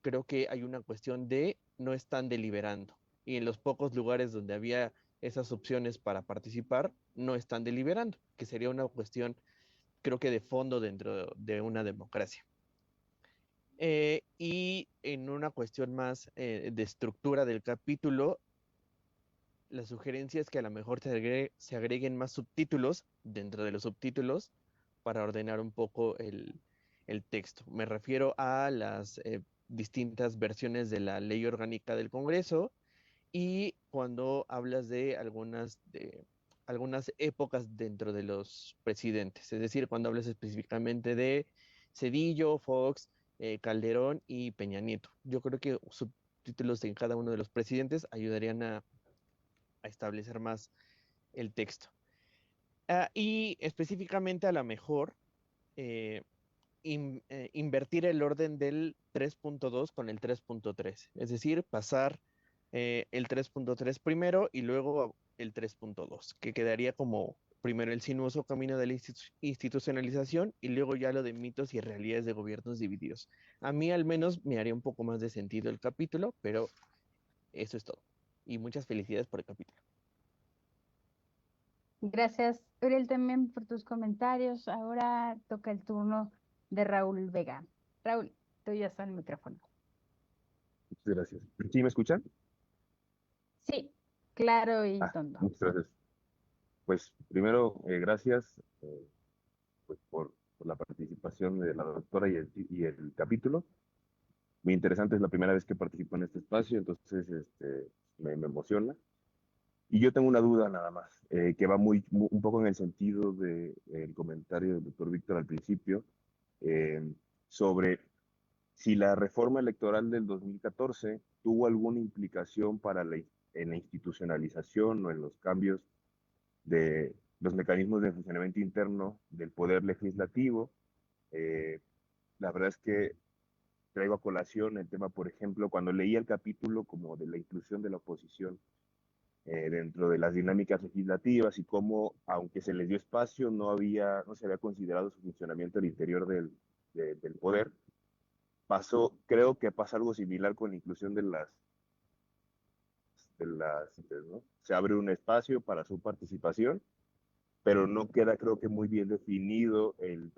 creo que hay una cuestión de no están deliberando. Y en los pocos lugares donde había esas opciones para participar, no están deliberando, que sería una cuestión, creo que de fondo dentro de una democracia. Y en una cuestión más de estructura del capítulo, la sugerencia es que a lo mejor se agreguen más subtítulos dentro de los subtítulos para ordenar un poco el texto. Me refiero a las distintas versiones de la ley orgánica del Congreso y cuando hablas de algunas épocas dentro de los presidentes, es decir, cuando hablas específicamente de Zedillo, Fox, Calderón y Peña Nieto. Yo creo que subtítulos en cada uno de los presidentes ayudarían a establecer más el texto. Y específicamente a lo mejor invertir el orden del 3.2 con el 3.3, es decir, pasar el 3.3 primero y luego el 3.2, que quedaría como primero el sinuoso camino de la institucionalización y luego ya lo de mitos y realidades de gobiernos divididos. A mí al menos me haría un poco más de sentido el capítulo, pero eso es todo. Y muchas felicidades por el capítulo. Gracias, Uriel, también por tus comentarios. Ahora toca el turno de Raúl Vega. Raúl, tú ya está en el micrófono. Muchas gracias. ¿Sí me escuchan? Sí, claro y tondo. Muchas gracias. Pues primero, gracias pues, por la participación de la doctora y el capítulo. Muy interesante, es la primera vez que participo en este espacio, entonces me emociona. Y yo tengo una duda nada más, que va un poco en el sentido del comentario del doctor Víctor al principio, eh, sobre si la reforma electoral del 2014 tuvo alguna implicación en la institucionalización o en los cambios de los mecanismos de funcionamiento interno del poder legislativo. La verdad es que traigo a colación el tema, por ejemplo, cuando leí el capítulo como de la inclusión de la oposición dentro de las dinámicas legislativas y cómo, aunque se les dio espacio, no se había considerado su funcionamiento al interior del poder. Creo que pasa algo similar con la inclusión ¿no? Se abre un espacio para su participación, pero no queda, creo que, muy bien definido el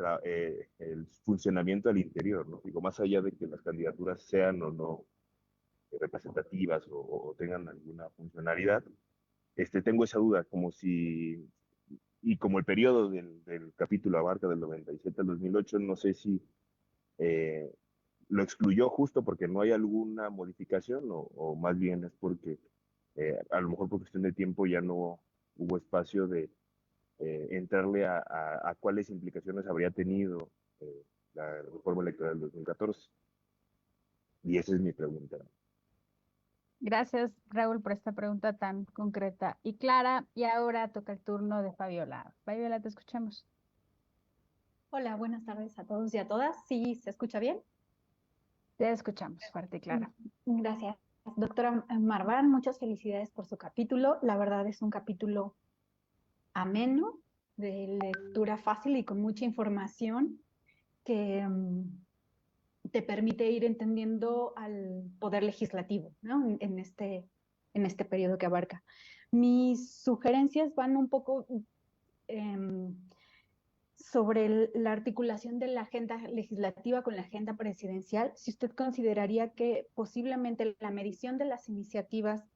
funcionamiento al interior, ¿no? Digo, más allá de que las candidaturas sean o no representativas o tengan alguna funcionalidad, tengo esa duda, y como el periodo del capítulo abarca del 97 al 2008, no sé si lo excluyó justo porque no hay alguna modificación o más bien es porque a lo mejor por cuestión de tiempo ya no hubo espacio de entrarle a cuáles implicaciones habría tenido la reforma electoral del 2014. Y esa es mi pregunta. Gracias, Raúl, por esta pregunta tan concreta y clara. Y ahora toca el turno de Fabiola. Fabiola, te escuchamos. Hola, buenas tardes a todos y a todas. ¿Sí se escucha bien? Te escuchamos, fuerte y claro. Gracias. Doctora Marván, muchas felicidades por su capítulo. La verdad es un capítulo ameno, de lectura fácil y con mucha información que te permite ir entendiendo al poder legislativo, ¿no? en este periodo que abarca. Mis sugerencias van un poco sobre la articulación de la agenda legislativa con la agenda presidencial. Si usted consideraría que posiblemente la medición de las iniciativas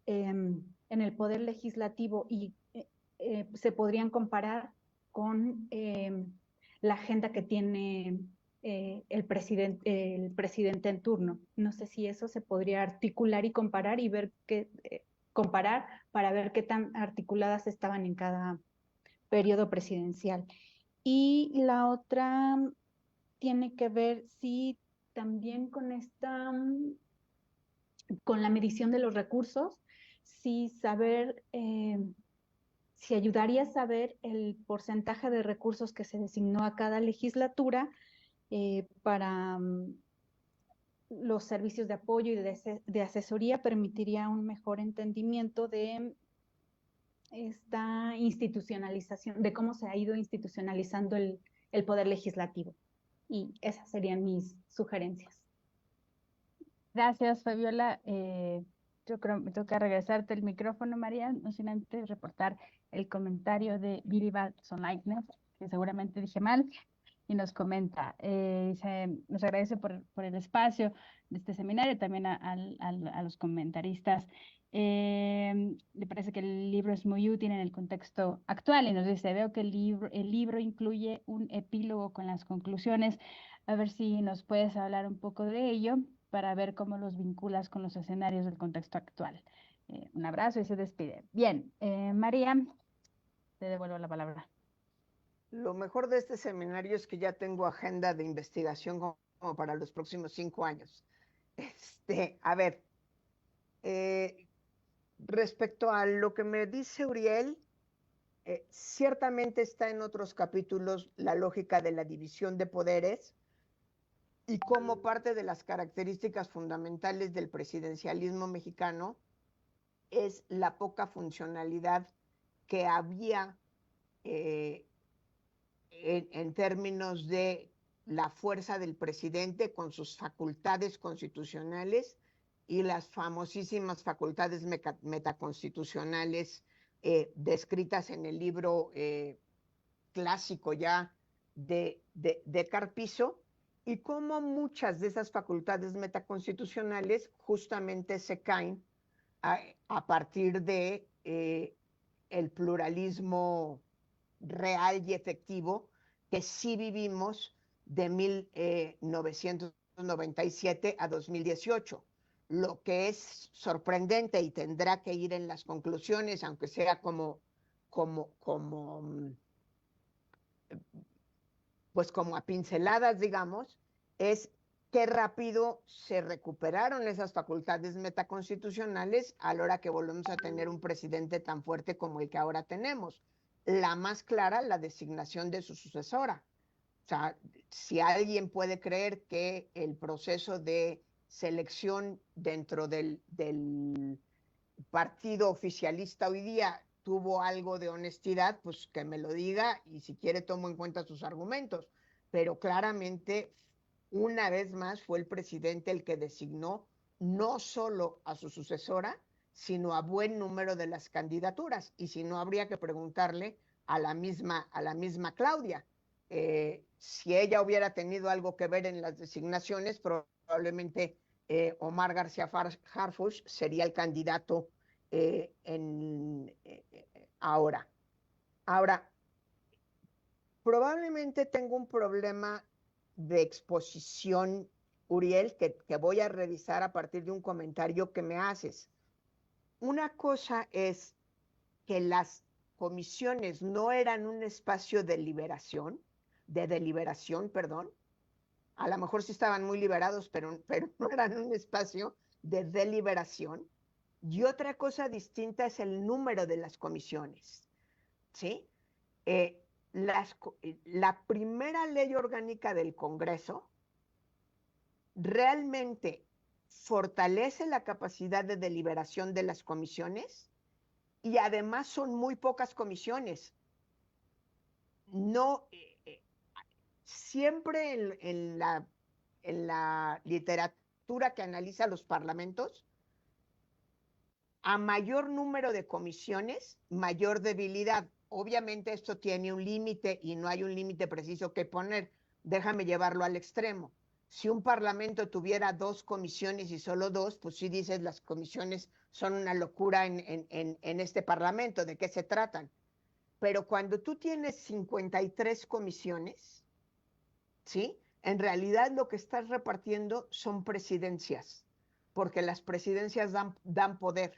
en el poder legislativo se podrían comparar con la agenda que tiene el presidente en turno. No sé si eso se podría articular y comparar y ver comparar para ver qué tan articuladas estaban en cada periodo presidencial. Y la otra tiene que ver si también con la medición de los recursos, si ayudaría a saber el porcentaje de recursos que se designó a cada legislatura para los servicios de apoyo y de asesoría, permitiría un mejor entendimiento de esta institucionalización, de cómo se ha ido institucionalizando el poder legislativo. Y esas serían mis sugerencias. Gracias, Fabiola. Yo creo que me toca regresarte el micrófono, María, no sin antes reportar el comentario de Billy Batson-Leitner, que seguramente dije mal, y nos comenta, nos agradece por el espacio de este seminario, también a los comentaristas. Le parece que el libro es muy útil en el contexto actual y nos dice, veo que el libro incluye un epílogo con las conclusiones, a ver si nos puedes hablar un poco de ello para ver cómo los vinculas con los escenarios del contexto actual. Un abrazo y se despide. Bien, María, te devuelvo la palabra. Lo mejor de este seminario es que ya tengo agenda de investigación como para los próximos 5 años. A ver, respecto a lo que me dice Uriel, ciertamente está en otros capítulos la lógica de la división de poderes y como parte de las características fundamentales del presidencialismo mexicano es la poca funcionalidad que había en términos de la fuerza del presidente con sus facultades constitucionales y las famosísimas facultades metaconstitucionales descritas en el libro clásico ya de Carpizo, y cómo muchas de esas facultades metaconstitucionales justamente se caen a partir de el pluralismo real y efectivo que sí vivimos de 1997 a 2018. Lo que es sorprendente y tendrá que ir en las conclusiones, aunque sea como a pinceladas, digamos, es qué rápido se recuperaron esas facultades metaconstitucionales a la hora que volvemos a tener un presidente tan fuerte como el que ahora tenemos. La más clara, la designación de su sucesora. O sea, si alguien puede creer que el proceso de selección dentro del partido oficialista hoy día tuvo algo de honestidad, pues que me lo diga y si quiere tomo en cuenta sus argumentos. Pero claramente, una vez más, fue el presidente el que designó no solo a su sucesora, sino a buen número de las candidaturas. Y si no, habría que preguntarle a la misma Claudia. Si ella hubiera tenido algo que ver en las designaciones, probablemente Omar García Harfuch sería el candidato ahora. Ahora, probablemente tengo un problema de exposición, Uriel, que voy a revisar a partir de un comentario que me haces. Una cosa es que las comisiones no eran un espacio de deliberación, perdón. A lo mejor sí estaban muy liberados, pero no eran un espacio de deliberación. Y otra cosa distinta es el número de las comisiones, ¿sí? La primera ley orgánica del Congreso realmente fortalece la capacidad de deliberación de las comisiones y además son muy pocas comisiones. No, siempre en la literatura que analiza los parlamentos, a mayor número de comisiones, mayor debilidad. Obviamente esto tiene un límite y no hay un límite preciso que poner. Déjame llevarlo al extremo. Si un parlamento tuviera 2 comisiones y solo 2, pues sí dices las comisiones son una locura en este parlamento. ¿De qué se tratan? Pero cuando tú tienes 53 comisiones, ¿sí? En realidad lo que estás repartiendo son presidencias, porque las presidencias dan poder.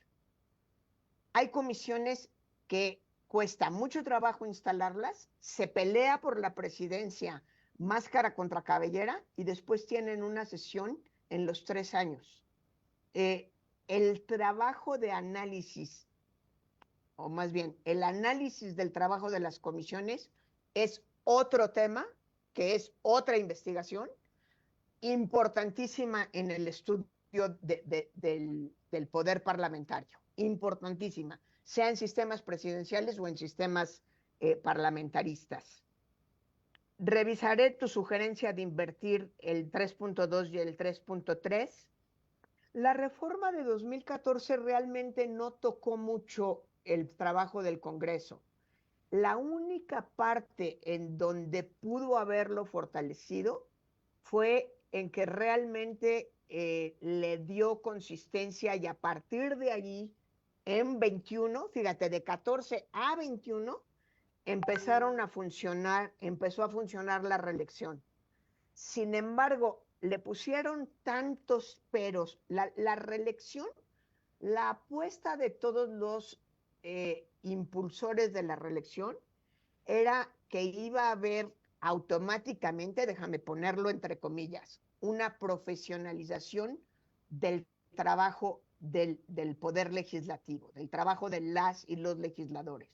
Hay comisiones que cuesta mucho trabajo instalarlas, se pelea por la presidencia máscara contra cabellera y después tienen una sesión en los 3 años. El trabajo de análisis, o más bien, el análisis del trabajo de las comisiones es otro tema, que es otra investigación importantísima en el estudio del poder parlamentario, importantísima, sea en sistemas presidenciales o en sistemas parlamentaristas. Revisaré tu sugerencia de invertir el 3.2 y el 3.3. La reforma de 2014 realmente no tocó mucho el trabajo del Congreso. La única parte en donde pudo haberlo fortalecido fue en que realmente le dio consistencia y a partir de allí, en 21, fíjate, de 14 a 21, empezó a funcionar la reelección. Sin embargo, le pusieron tantos peros. La reelección, la apuesta de todos los impulsores de la reelección era que iba a haber automáticamente, déjame ponerlo entre comillas, una profesionalización del trabajo del poder legislativo, del trabajo de las y los legisladores.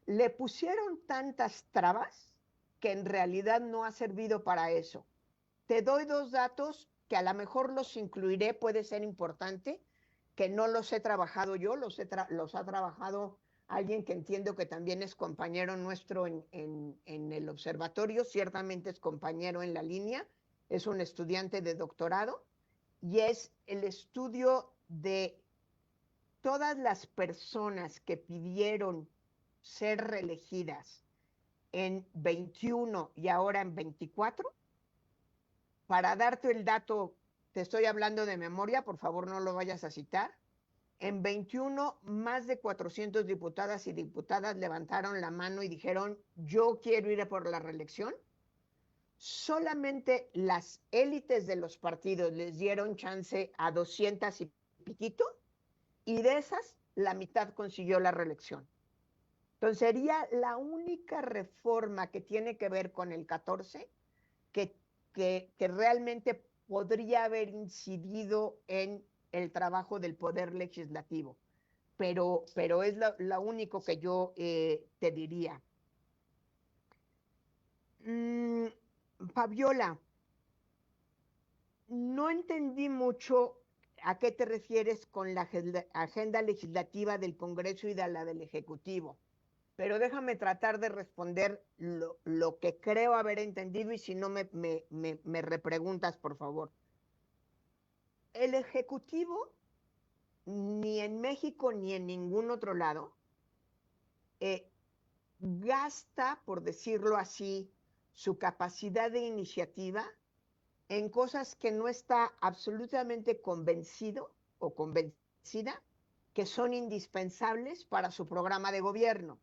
Le pusieron tantas trabas que en realidad no ha servido para eso. Te doy 2 datos que a lo mejor los incluiré, puede ser importante, que no los he trabajado yo, los ha trabajado alguien que entiendo que también es compañero nuestro en el observatorio, ciertamente es compañero en la línea, es un estudiante de doctorado, y es el estudio de todas las personas que pidieron ser reelegidas en 21 y ahora en 24. Para darte el dato, te estoy hablando de memoria, por favor no lo vayas a citar. En 21, más de 400 diputadas y diputadas levantaron la mano y dijeron, yo quiero ir a por la reelección. Solamente las élites de los partidos les dieron chance a 200 y piquito, y de esas, la mitad consiguió la reelección. Entonces, sería la única reforma que tiene que ver con el 14 que realmente podría haber incidido en el trabajo del Poder Legislativo. Pero es lo único que yo te diría. Fabiola, no entendí mucho a qué te refieres con la agenda legislativa del Congreso y de la del Ejecutivo, pero déjame tratar de responder lo que creo haber entendido, y si no me repreguntas, por favor. El Ejecutivo, ni en México ni en ningún otro lado, gasta, por decirlo así, su capacidad de iniciativa en cosas que no está absolutamente convencido o convencida que son indispensables para su programa de gobierno.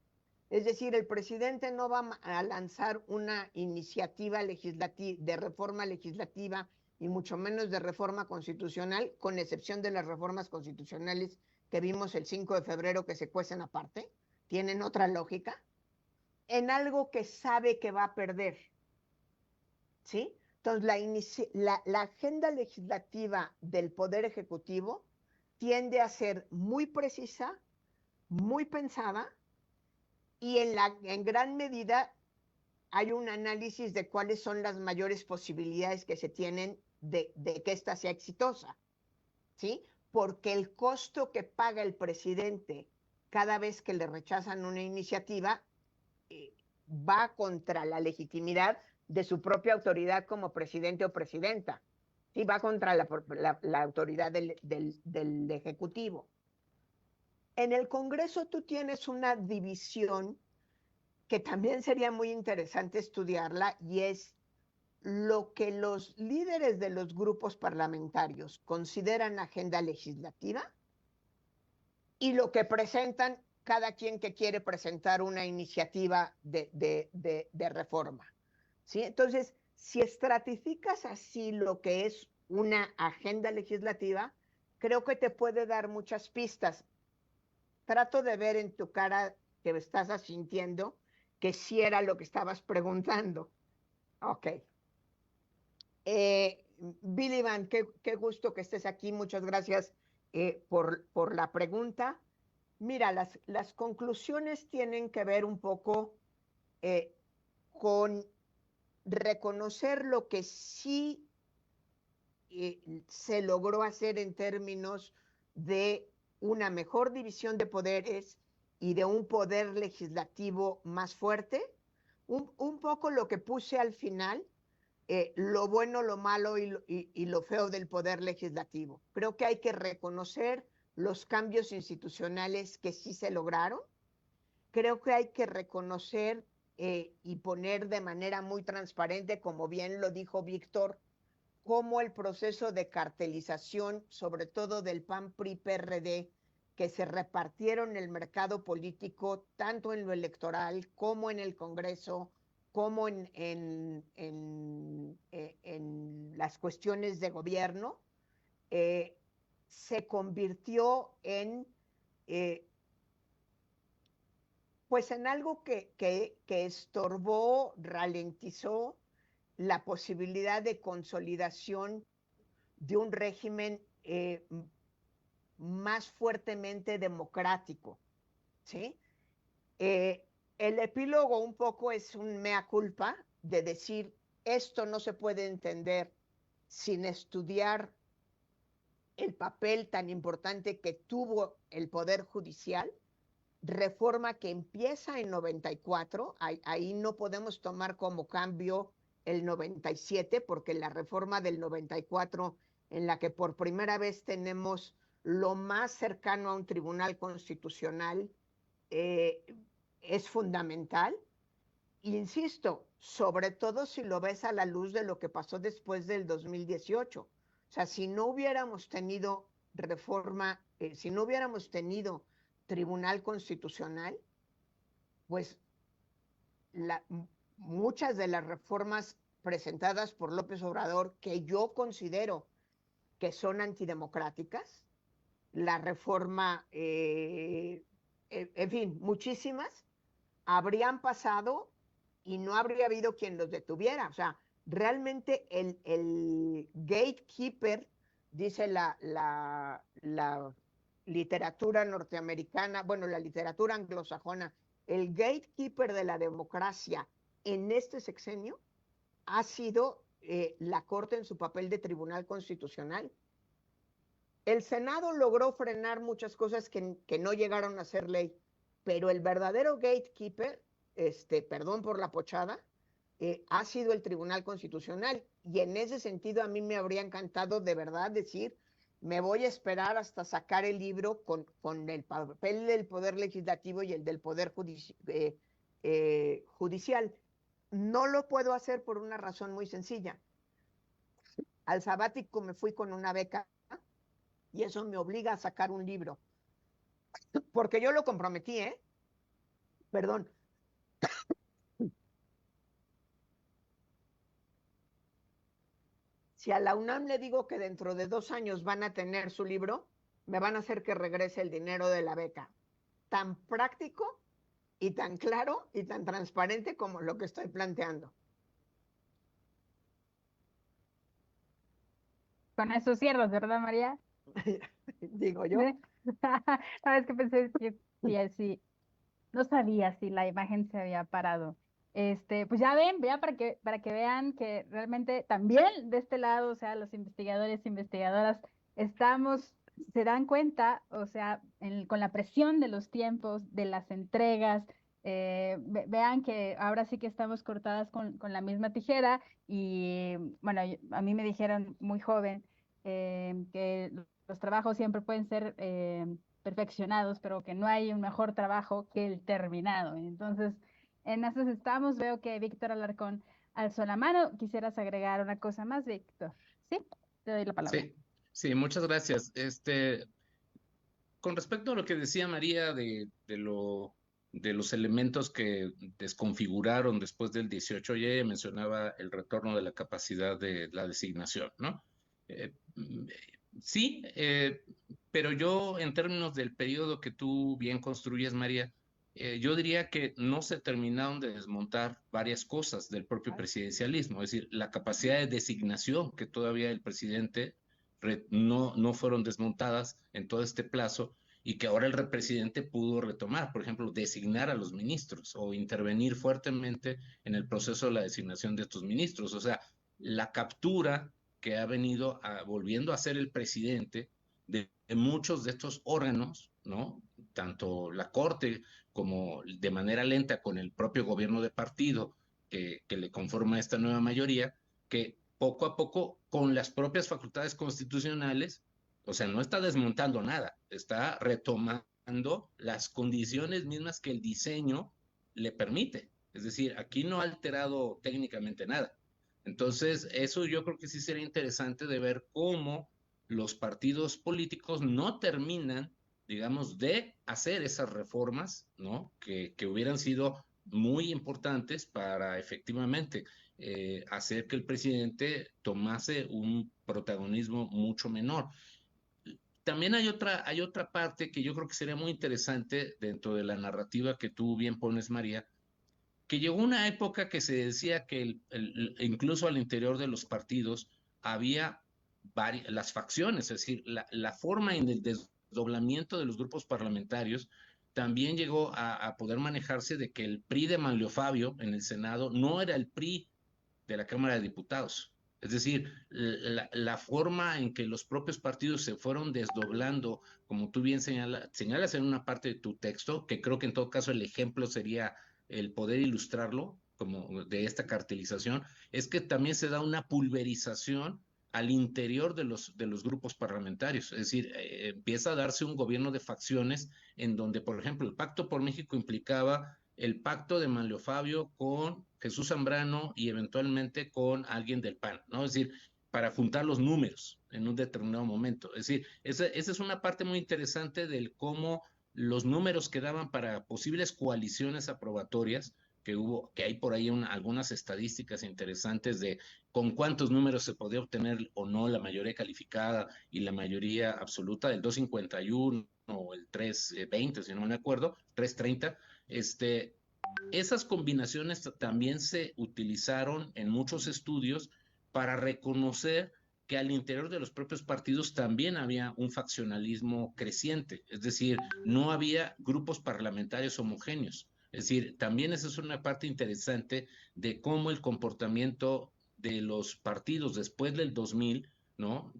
Es decir, el presidente no va a lanzar una iniciativa legislativa, de reforma legislativa, y mucho menos de reforma constitucional, con excepción de las reformas constitucionales que vimos el 5 de febrero que se cuecen aparte, tienen otra lógica, en algo que sabe que va a perder. ¿Sí? Entonces, la agenda legislativa del Poder Ejecutivo tiende a ser muy precisa, muy pensada, y en gran medida hay un análisis de cuáles son las mayores posibilidades que se tienen de que ésta sea exitosa, ¿sí? Porque el costo que paga el presidente cada vez que le rechazan una iniciativa va contra la legitimidad de su propia autoridad como presidente o presidenta, ¿sí? Va contra la autoridad del Ejecutivo. En el Congreso tú tienes una división que también sería muy interesante estudiarla, y es lo que los líderes de los grupos parlamentarios consideran agenda legislativa y lo que presentan cada quien que quiere presentar una iniciativa de reforma, ¿sí? Entonces, si estratificas así lo que es una agenda legislativa, creo que te puede dar muchas pistas. Trato de ver en tu cara que me estás asintiendo que sí era lo que estabas preguntando. Ok. Billy Van, qué gusto que estés aquí. Muchas gracias por la pregunta. Mira, las conclusiones tienen que ver un poco con reconocer lo que sí se logró hacer en términos de una mejor división de poderes y de un poder legislativo más fuerte. Un poco lo que puse al final, lo bueno, lo malo y lo feo del poder legislativo. Creo que hay que reconocer los cambios institucionales que sí se lograron. Creo que hay que reconocer y poner de manera muy transparente, como bien lo dijo Víctor, cómo el proceso de cartelización, sobre todo del PAN-PRI-PRD, que se repartieron el mercado político tanto en lo electoral como en el Congreso, como en las cuestiones de gobierno, se convirtió en pues en algo que estorbó, ralentizó la posibilidad de consolidación de un régimen más fuertemente democrático, ¿sí? El epílogo un poco es un mea culpa de decir, esto no se puede entender sin estudiar el papel tan importante que tuvo el Poder Judicial reforma que empieza en 94, ahí no podemos tomar como cambio el 97, porque la reforma del 94, en la que por primera vez tenemos lo más cercano a un tribunal constitucional, es fundamental. Insisto, sobre todo si lo ves a la luz de lo que pasó después del 2018. O sea, si no hubiéramos tenido reforma, si no hubiéramos tenido tribunal constitucional, pues muchas de las reformas presentadas por López Obrador, que yo considero que son antidemocráticas, la reforma, en fin, muchísimas, habrían pasado y no habría habido quien los detuviera. O sea, realmente el gatekeeper, dice la literatura norteamericana, bueno, la literatura anglosajona, el gatekeeper de la democracia en este sexenio ha sido la Corte en su papel de tribunal constitucional. El Senado logró frenar muchas cosas que no llegaron a ser ley, pero el verdadero gatekeeper, perdón por la pochada, ha sido el Tribunal Constitucional. Y en ese sentido a mí me habría encantado de verdad decir, me voy a esperar hasta sacar el libro con el papel del Poder Legislativo y el del Poder Judicial. No lo puedo hacer por una razón muy sencilla. Al sabático me fui con una beca y eso me obliga a sacar un libro. Porque yo lo comprometí, Perdón. Si a la UNAM le digo que dentro de 2 años van a tener su libro, me van a hacer que regrese el dinero de la beca. Tan práctico y tan claro y tan transparente como lo que estoy planteando. Con eso cierras, ¿verdad, María? Digo yo. No, es que pensé que sí, no sabía si la imagen se había parado. Pues ya ven, para que vean que realmente también de este lado, o sea, los investigadores e investigadoras, se dan cuenta, o sea, con la presión de los tiempos, de las entregas, vean que ahora sí que estamos cortadas con la misma tijera y bueno, a mí me dijeron muy joven que los trabajos siempre pueden ser perfeccionados, pero que no hay un mejor trabajo que el terminado. Entonces, en eso estamos. Veo que Víctor Alarcón alzó la mano. ¿Quisieras agregar una cosa más, Víctor? Sí, te doy la palabra. Sí, muchas gracias. Con respecto a lo que decía María de los elementos que desconfiguraron después del 18, ya ella mencionaba el retorno de la capacidad de la designación, ¿no? Sí, pero yo en términos del periodo que tú bien construyes, María, yo diría que no se terminaron de desmontar varias cosas del propio presidencialismo, es decir, la capacidad de designación que todavía el presidente no fueron desmontadas en todo este plazo y que ahora el presidente pudo retomar, por ejemplo, designar a los ministros o intervenir fuertemente en el proceso de la designación de estos ministros. O sea, la captura que ha venido volviendo a ser el presidente de muchos de estos órganos, ¿no? Tanto la Corte como de manera lenta con el propio gobierno de partido que le conforma esta nueva mayoría, que poco a poco con las propias facultades constitucionales, o sea, no está desmontando nada, está retomando las condiciones mismas que el diseño le permite. Es decir, aquí no ha alterado técnicamente nada. Entonces, eso yo creo que sí sería interesante de ver cómo los partidos políticos no terminan, digamos, de hacer esas reformas, ¿no? Que hubieran sido muy importantes para efectivamente hacer que el presidente tomase un protagonismo mucho menor. También hay otra parte que yo creo que sería muy interesante dentro de la narrativa que tú bien pones, María, que llegó una época que se decía que incluso al interior de los partidos había las facciones, es decir, la forma en el desdoblamiento de los grupos parlamentarios también llegó a poder manejarse de que el PRI de Manlio Fabio en el Senado no era el PRI de la Cámara de Diputados. Es decir, la forma en que los propios partidos se fueron desdoblando, como tú bien señalas en una parte de tu texto, que creo que en todo caso el ejemplo sería el poder ilustrarlo, como de esta cartelización, es que también se da una pulverización al interior de los grupos parlamentarios. Es decir, empieza a darse un gobierno de facciones en donde, por ejemplo, el Pacto por México implicaba el pacto de Manlio Fabio con Jesús Zambrano y eventualmente con alguien del PAN, ¿no? Es decir, para juntar los números en un determinado momento. Es decir, esa es una parte muy interesante del cómo los números que daban para posibles coaliciones aprobatorias, que hay por ahí algunas estadísticas interesantes de con cuántos números se podía obtener o no la mayoría calificada y la mayoría absoluta del 251 o el 320, si no me acuerdo, 330. Esas combinaciones también se utilizaron en muchos estudios para reconocer que al interior de los propios partidos también había un faccionalismo creciente, es decir, no había grupos parlamentarios homogéneos. Es decir, también esa es una parte interesante de cómo el comportamiento de los partidos después del 2000, ¿no?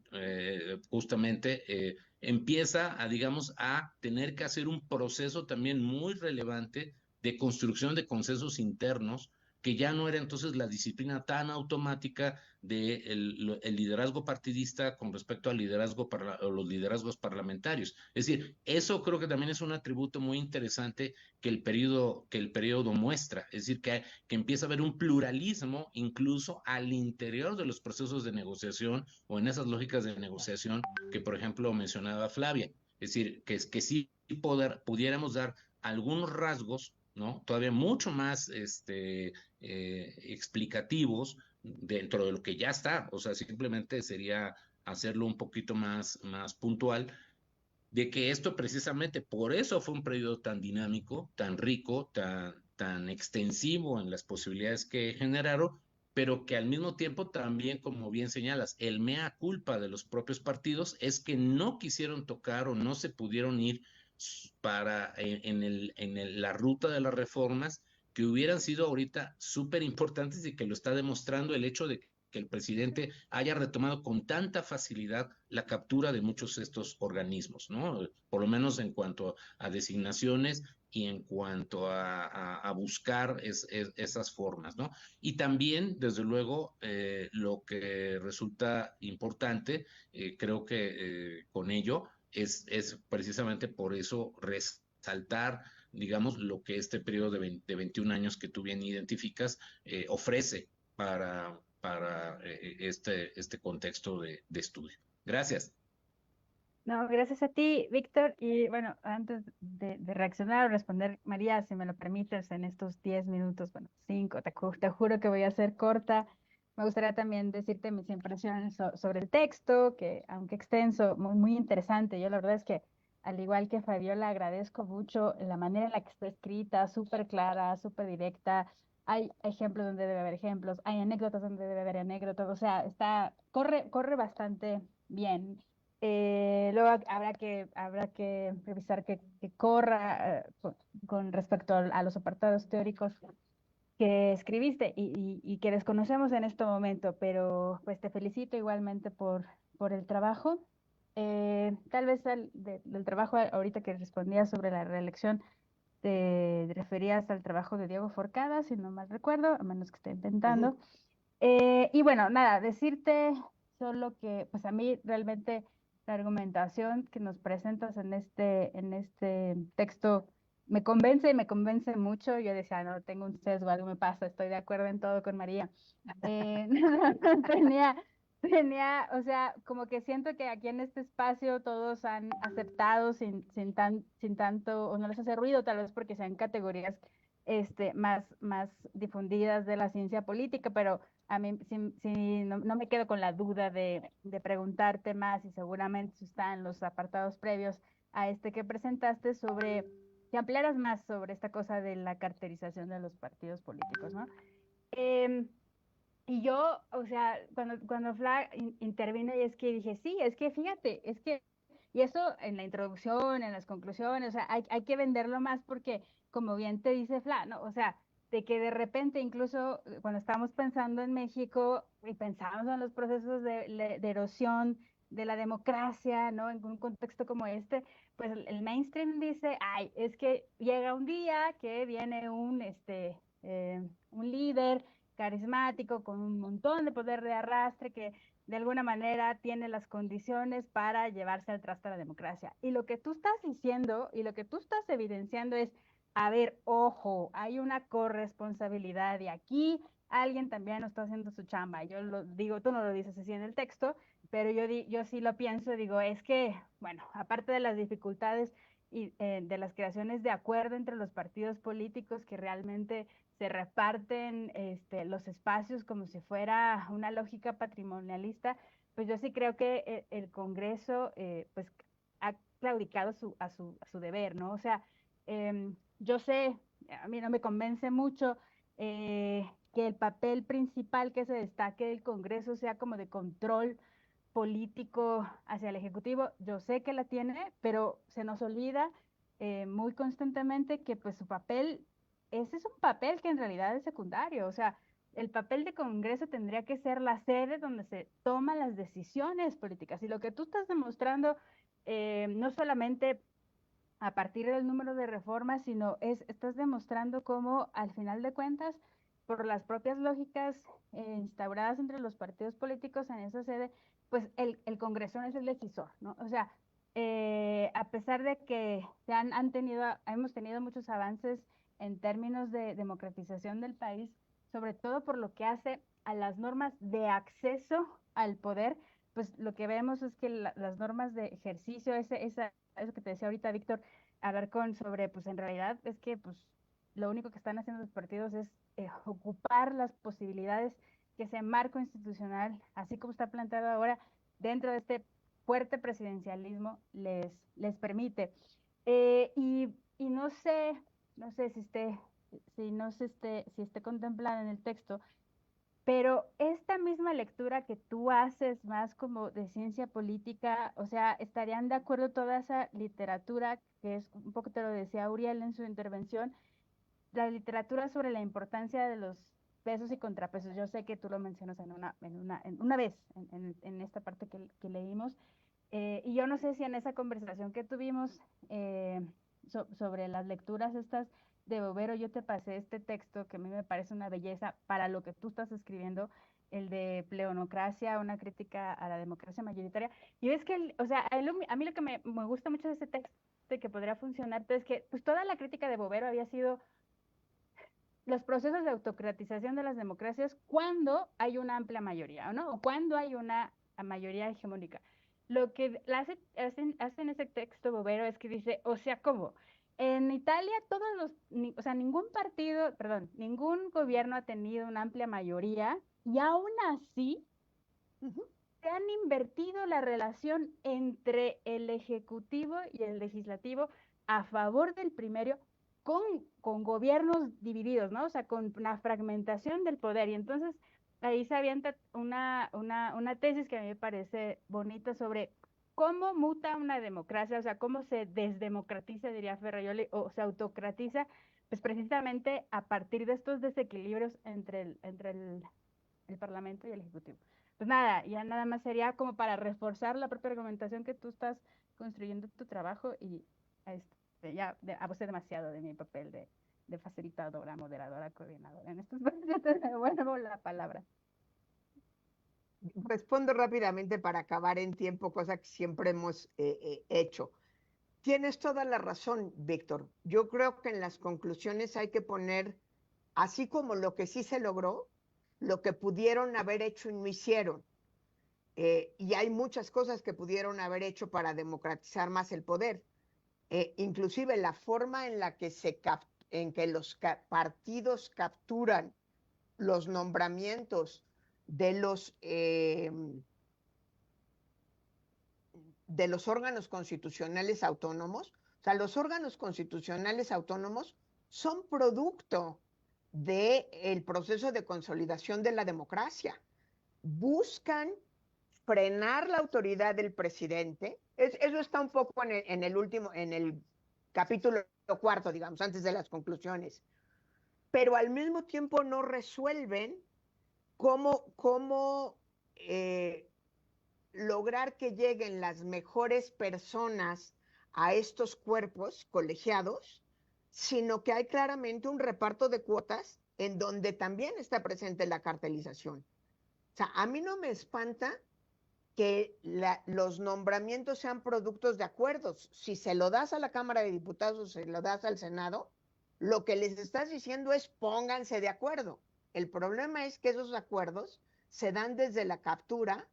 Justamente empieza a, digamos, a tener que hacer un proceso también muy relevante de construcción de consensos internos, que ya no era entonces la disciplina tan automática del liderazgo partidista con respecto al liderazgo o los liderazgos parlamentarios. Es decir, eso creo que también es un atributo muy interesante que el periodo muestra, es decir, que empieza a haber un pluralismo incluso al interior de los procesos de negociación o en esas lógicas de negociación que, por ejemplo, mencionaba Flavia. Es decir, que sí pudiéramos dar algunos rasgos, ¿no? Todavía mucho más explicativos dentro de lo que ya está, o sea, simplemente sería hacerlo un poquito más puntual, de que esto precisamente por eso fue un periodo tan dinámico, tan rico, tan extensivo en las posibilidades que generaron, pero que al mismo tiempo también, como bien señalas, el mea culpa de los propios partidos es que no quisieron tocar o no se pudieron ir para la ruta de las reformas que hubieran sido ahorita súper importantes y que lo está demostrando el hecho de que el presidente haya retomado con tanta facilidad la captura de muchos de estos organismos, ¿no? Por lo menos en cuanto a designaciones y en cuanto a buscar esas formas, ¿no? Y también, desde luego, lo que resulta importante, creo que con ello, es precisamente por eso resaltar, digamos, lo que este periodo de 21 años que tú bien identificas ofrece para este contexto de estudio. Gracias. No, gracias a ti, Víctor. Y bueno, antes de reaccionar o responder, María, si me lo permites, en estos 10 minutos, bueno, 5, te juro que voy a ser corta. Me gustaría también decirte mis impresiones sobre el texto, que aunque extenso, muy, muy interesante. Yo la verdad es que, al igual que Fabiola, agradezco mucho la manera en la que está escrita, súper clara, súper directa. Hay ejemplos donde debe haber ejemplos, hay anécdotas donde debe haber anécdotas, o sea, corre bastante bien. Luego habrá que revisar que corra con respecto a los apartados teóricos que escribiste y que desconocemos en este momento, pero pues te felicito igualmente por el trabajo. Tal vez del trabajo, ahorita que respondías sobre la reelección, te referías al trabajo de Diego Forcada, si no mal recuerdo, a menos que esté inventando. Y bueno, nada, decirte solo que pues a mí realmente la argumentación que nos presentas en este texto me convence y me convence mucho. Yo decía, no, tengo un sesgo, algo me pasa, estoy de acuerdo en todo con María. Tenía, o sea, como que siento que aquí en este espacio todos han aceptado sin tanto, o no les hace ruido, tal vez porque sean categorías más difundidas de la ciencia política, pero a mí no me quedo con la duda de preguntarte más, y seguramente está en los apartados previos a este que presentaste, sobre que ampliaras más sobre esta cosa de la caracterización de los partidos políticos, ¿no? Y yo, o sea, cuando Fla intervino, y es que dije, sí, es que fíjate, es que, y eso en la introducción, en las conclusiones, o sea, hay que venderlo más porque, como bien te dice Fla, ¿no? O sea, de que de repente, incluso cuando estábamos pensando en México y pensamos en los procesos de erosión de la democracia, ¿no? En un contexto como este, pues el mainstream dice, ay, es que llega un día que viene un líder carismático con un montón de poder de arrastre que de alguna manera tiene las condiciones para llevarse al traste a la democracia. Y lo que tú estás diciendo y lo que tú estás evidenciando es, a ver, ojo, hay una corresponsabilidad y aquí alguien también no está haciendo su chamba. Yo lo digo, tú no lo dices así en el texto, pero yo sí lo pienso, digo, es que, bueno, aparte de las dificultades y de las creaciones de acuerdo entre los partidos políticos que realmente se reparten los espacios como si fuera una lógica patrimonialista, pues yo sí creo que el Congreso pues ha claudicado a su deber, ¿no? O sea, yo sé, a mí no me convence mucho que el papel principal que se destaque del Congreso sea como de control político hacia el Ejecutivo. Yo sé que la tiene, pero se nos olvida muy constantemente que pues su papel, ese es un papel que en realidad es secundario. O sea, el papel de Congreso tendría que ser la sede donde se toman las decisiones políticas. Y lo que tú estás demostrando, no solamente a partir del número de reformas, sino estás demostrando cómo al final de cuentas, por las propias lógicas instauradas entre los partidos políticos en esa sede, pues el Congreso no es el decisor, ¿no? O sea, a pesar de que hemos tenido muchos avances en términos de democratización del país, sobre todo por lo que hace a las normas de acceso al poder, pues lo que vemos es que las normas de ejercicio, eso que te decía ahorita, Víctor, hablar sobre, pues en realidad es que pues lo único que están haciendo los partidos es ocupar las posibilidades que ese marco institucional, así como está planteado ahora, dentro de este fuerte presidencialismo, les permite. Y no sé si esté contemplada en el texto, pero esta misma lectura que tú haces más como de ciencia política, o sea, ¿estarían de acuerdo toda esa literatura, que es un poco te lo decía Uriel en su intervención, la literatura sobre la importancia de los pesos y contrapesos? Yo sé que tú lo mencionas en una vez, en esta parte que leímos, y yo no sé si en esa conversación que tuvimos sobre las lecturas estas de Bovero, yo te pasé este texto que a mí me parece una belleza para lo que tú estás escribiendo, el de Pleonocracia, una crítica a la democracia mayoritaria. Y ves que, o sea, a mí lo que me gusta mucho de ese texto que podría funcionarte es que pues toda la crítica de Bovero había sido los procesos de autocratización de las democracias cuando hay una amplia mayoría, ¿no? O cuando hay una mayoría hegemónica. Lo que hace en ese texto Bovero es que dice, o sea, ¿cómo? En Italia o sea, ningún gobierno ha tenido una amplia mayoría y aún así se han invertido la relación entre el ejecutivo y el legislativo a favor del primero con gobiernos divididos, ¿no? O sea, con una fragmentación del poder. Y entonces ahí se avienta una tesis que a mí me parece bonita sobre cómo muta una democracia, o sea, cómo se desdemocratiza, diría Ferrajoli, o se autocratiza, pues precisamente a partir de estos desequilibrios entre el Parlamento y el Ejecutivo. Pues nada, ya nada más sería como para reforzar la propia argumentación que tú estás construyendo tu trabajo y ya abusé demasiado de mi papel de facilitadora, moderadora, coordinadora. En estos momentos te devuelvo la palabra. Respondo rápidamente para acabar en tiempo, cosa que siempre hemos hecho. Tienes toda la razón, Víctor. Yo creo que en las conclusiones hay que poner, así como lo que sí se logró, lo que pudieron haber hecho y no hicieron. Y hay muchas cosas que pudieron haber hecho para democratizar más el poder. Inclusive la forma en la que en que los partidos capturan los nombramientos de los órganos constitucionales autónomos. O sea, los órganos constitucionales autónomos son producto del proceso de consolidación de la democracia. Buscan frenar la autoridad del presidente. Eso está un poco en el capítulo 4, digamos, antes de las conclusiones. pero al mismo tiempo no resuelven cómo lograr que lleguen las mejores personas a estos cuerpos colegiados, sino que hay claramente un reparto de cuotas en donde también está presente la cartelización. O sea, a mí no me espanta que los nombramientos sean productos de acuerdos. Si se lo das a la Cámara de Diputados o se lo das al Senado, lo que les estás diciendo es pónganse de acuerdo. El problema es que esos acuerdos se dan desde la captura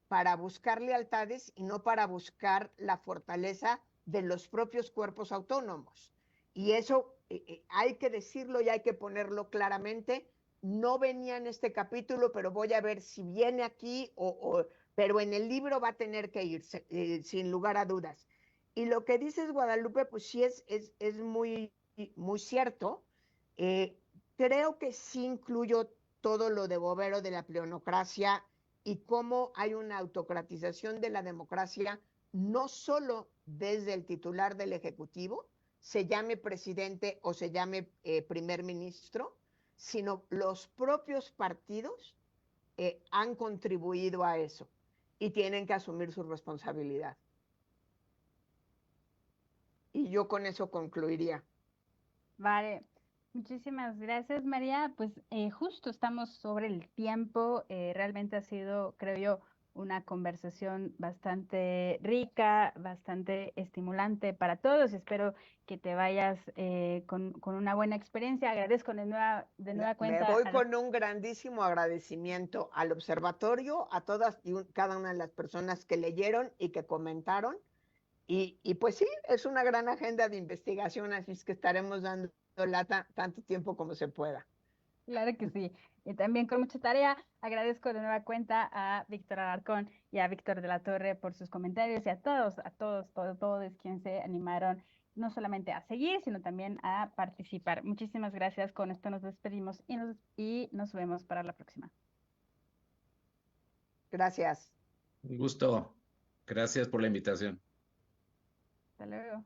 para buscar lealtades y no para buscar la fortaleza de los propios cuerpos autónomos. Y eso hay que decirlo y hay que ponerlo claramente. No venía en este capítulo, pero voy a ver si viene aquí pero en el libro va a tener que irse, sin lugar a dudas. Y lo que dices, Guadalupe, pues sí es muy, muy cierto. Creo que sí incluyo todo lo de Bovero de la pleonocracia y cómo hay una autocratización de la democracia, no solo desde el titular del Ejecutivo, se llame presidente o se llame primer ministro, sino los propios partidos han contribuido a eso y tienen que asumir su responsabilidad. Y yo con eso concluiría. Vale, muchísimas gracias, María. Pues justo estamos sobre el tiempo. Realmente ha sido, creo yo, una conversación bastante rica, bastante estimulante para todos. Espero que te vayas con una buena experiencia. Agradezco de nueva cuenta. Me voy con un grandísimo agradecimiento al observatorio, a todas y cada una de las personas que leyeron y que comentaron. Y pues sí, es una gran agenda de investigación, así es que estaremos dando lata tanto tiempo como se pueda. Claro que sí. Y también con mucha tarea, agradezco de nueva cuenta a Víctor Alarcón y a Víctor de la Torre por sus comentarios y a todos quienes se animaron no solamente a seguir, sino también a participar. Muchísimas gracias. Con esto nos despedimos y nos vemos para la próxima. Gracias. Un gusto. Gracias por la invitación. Hasta luego.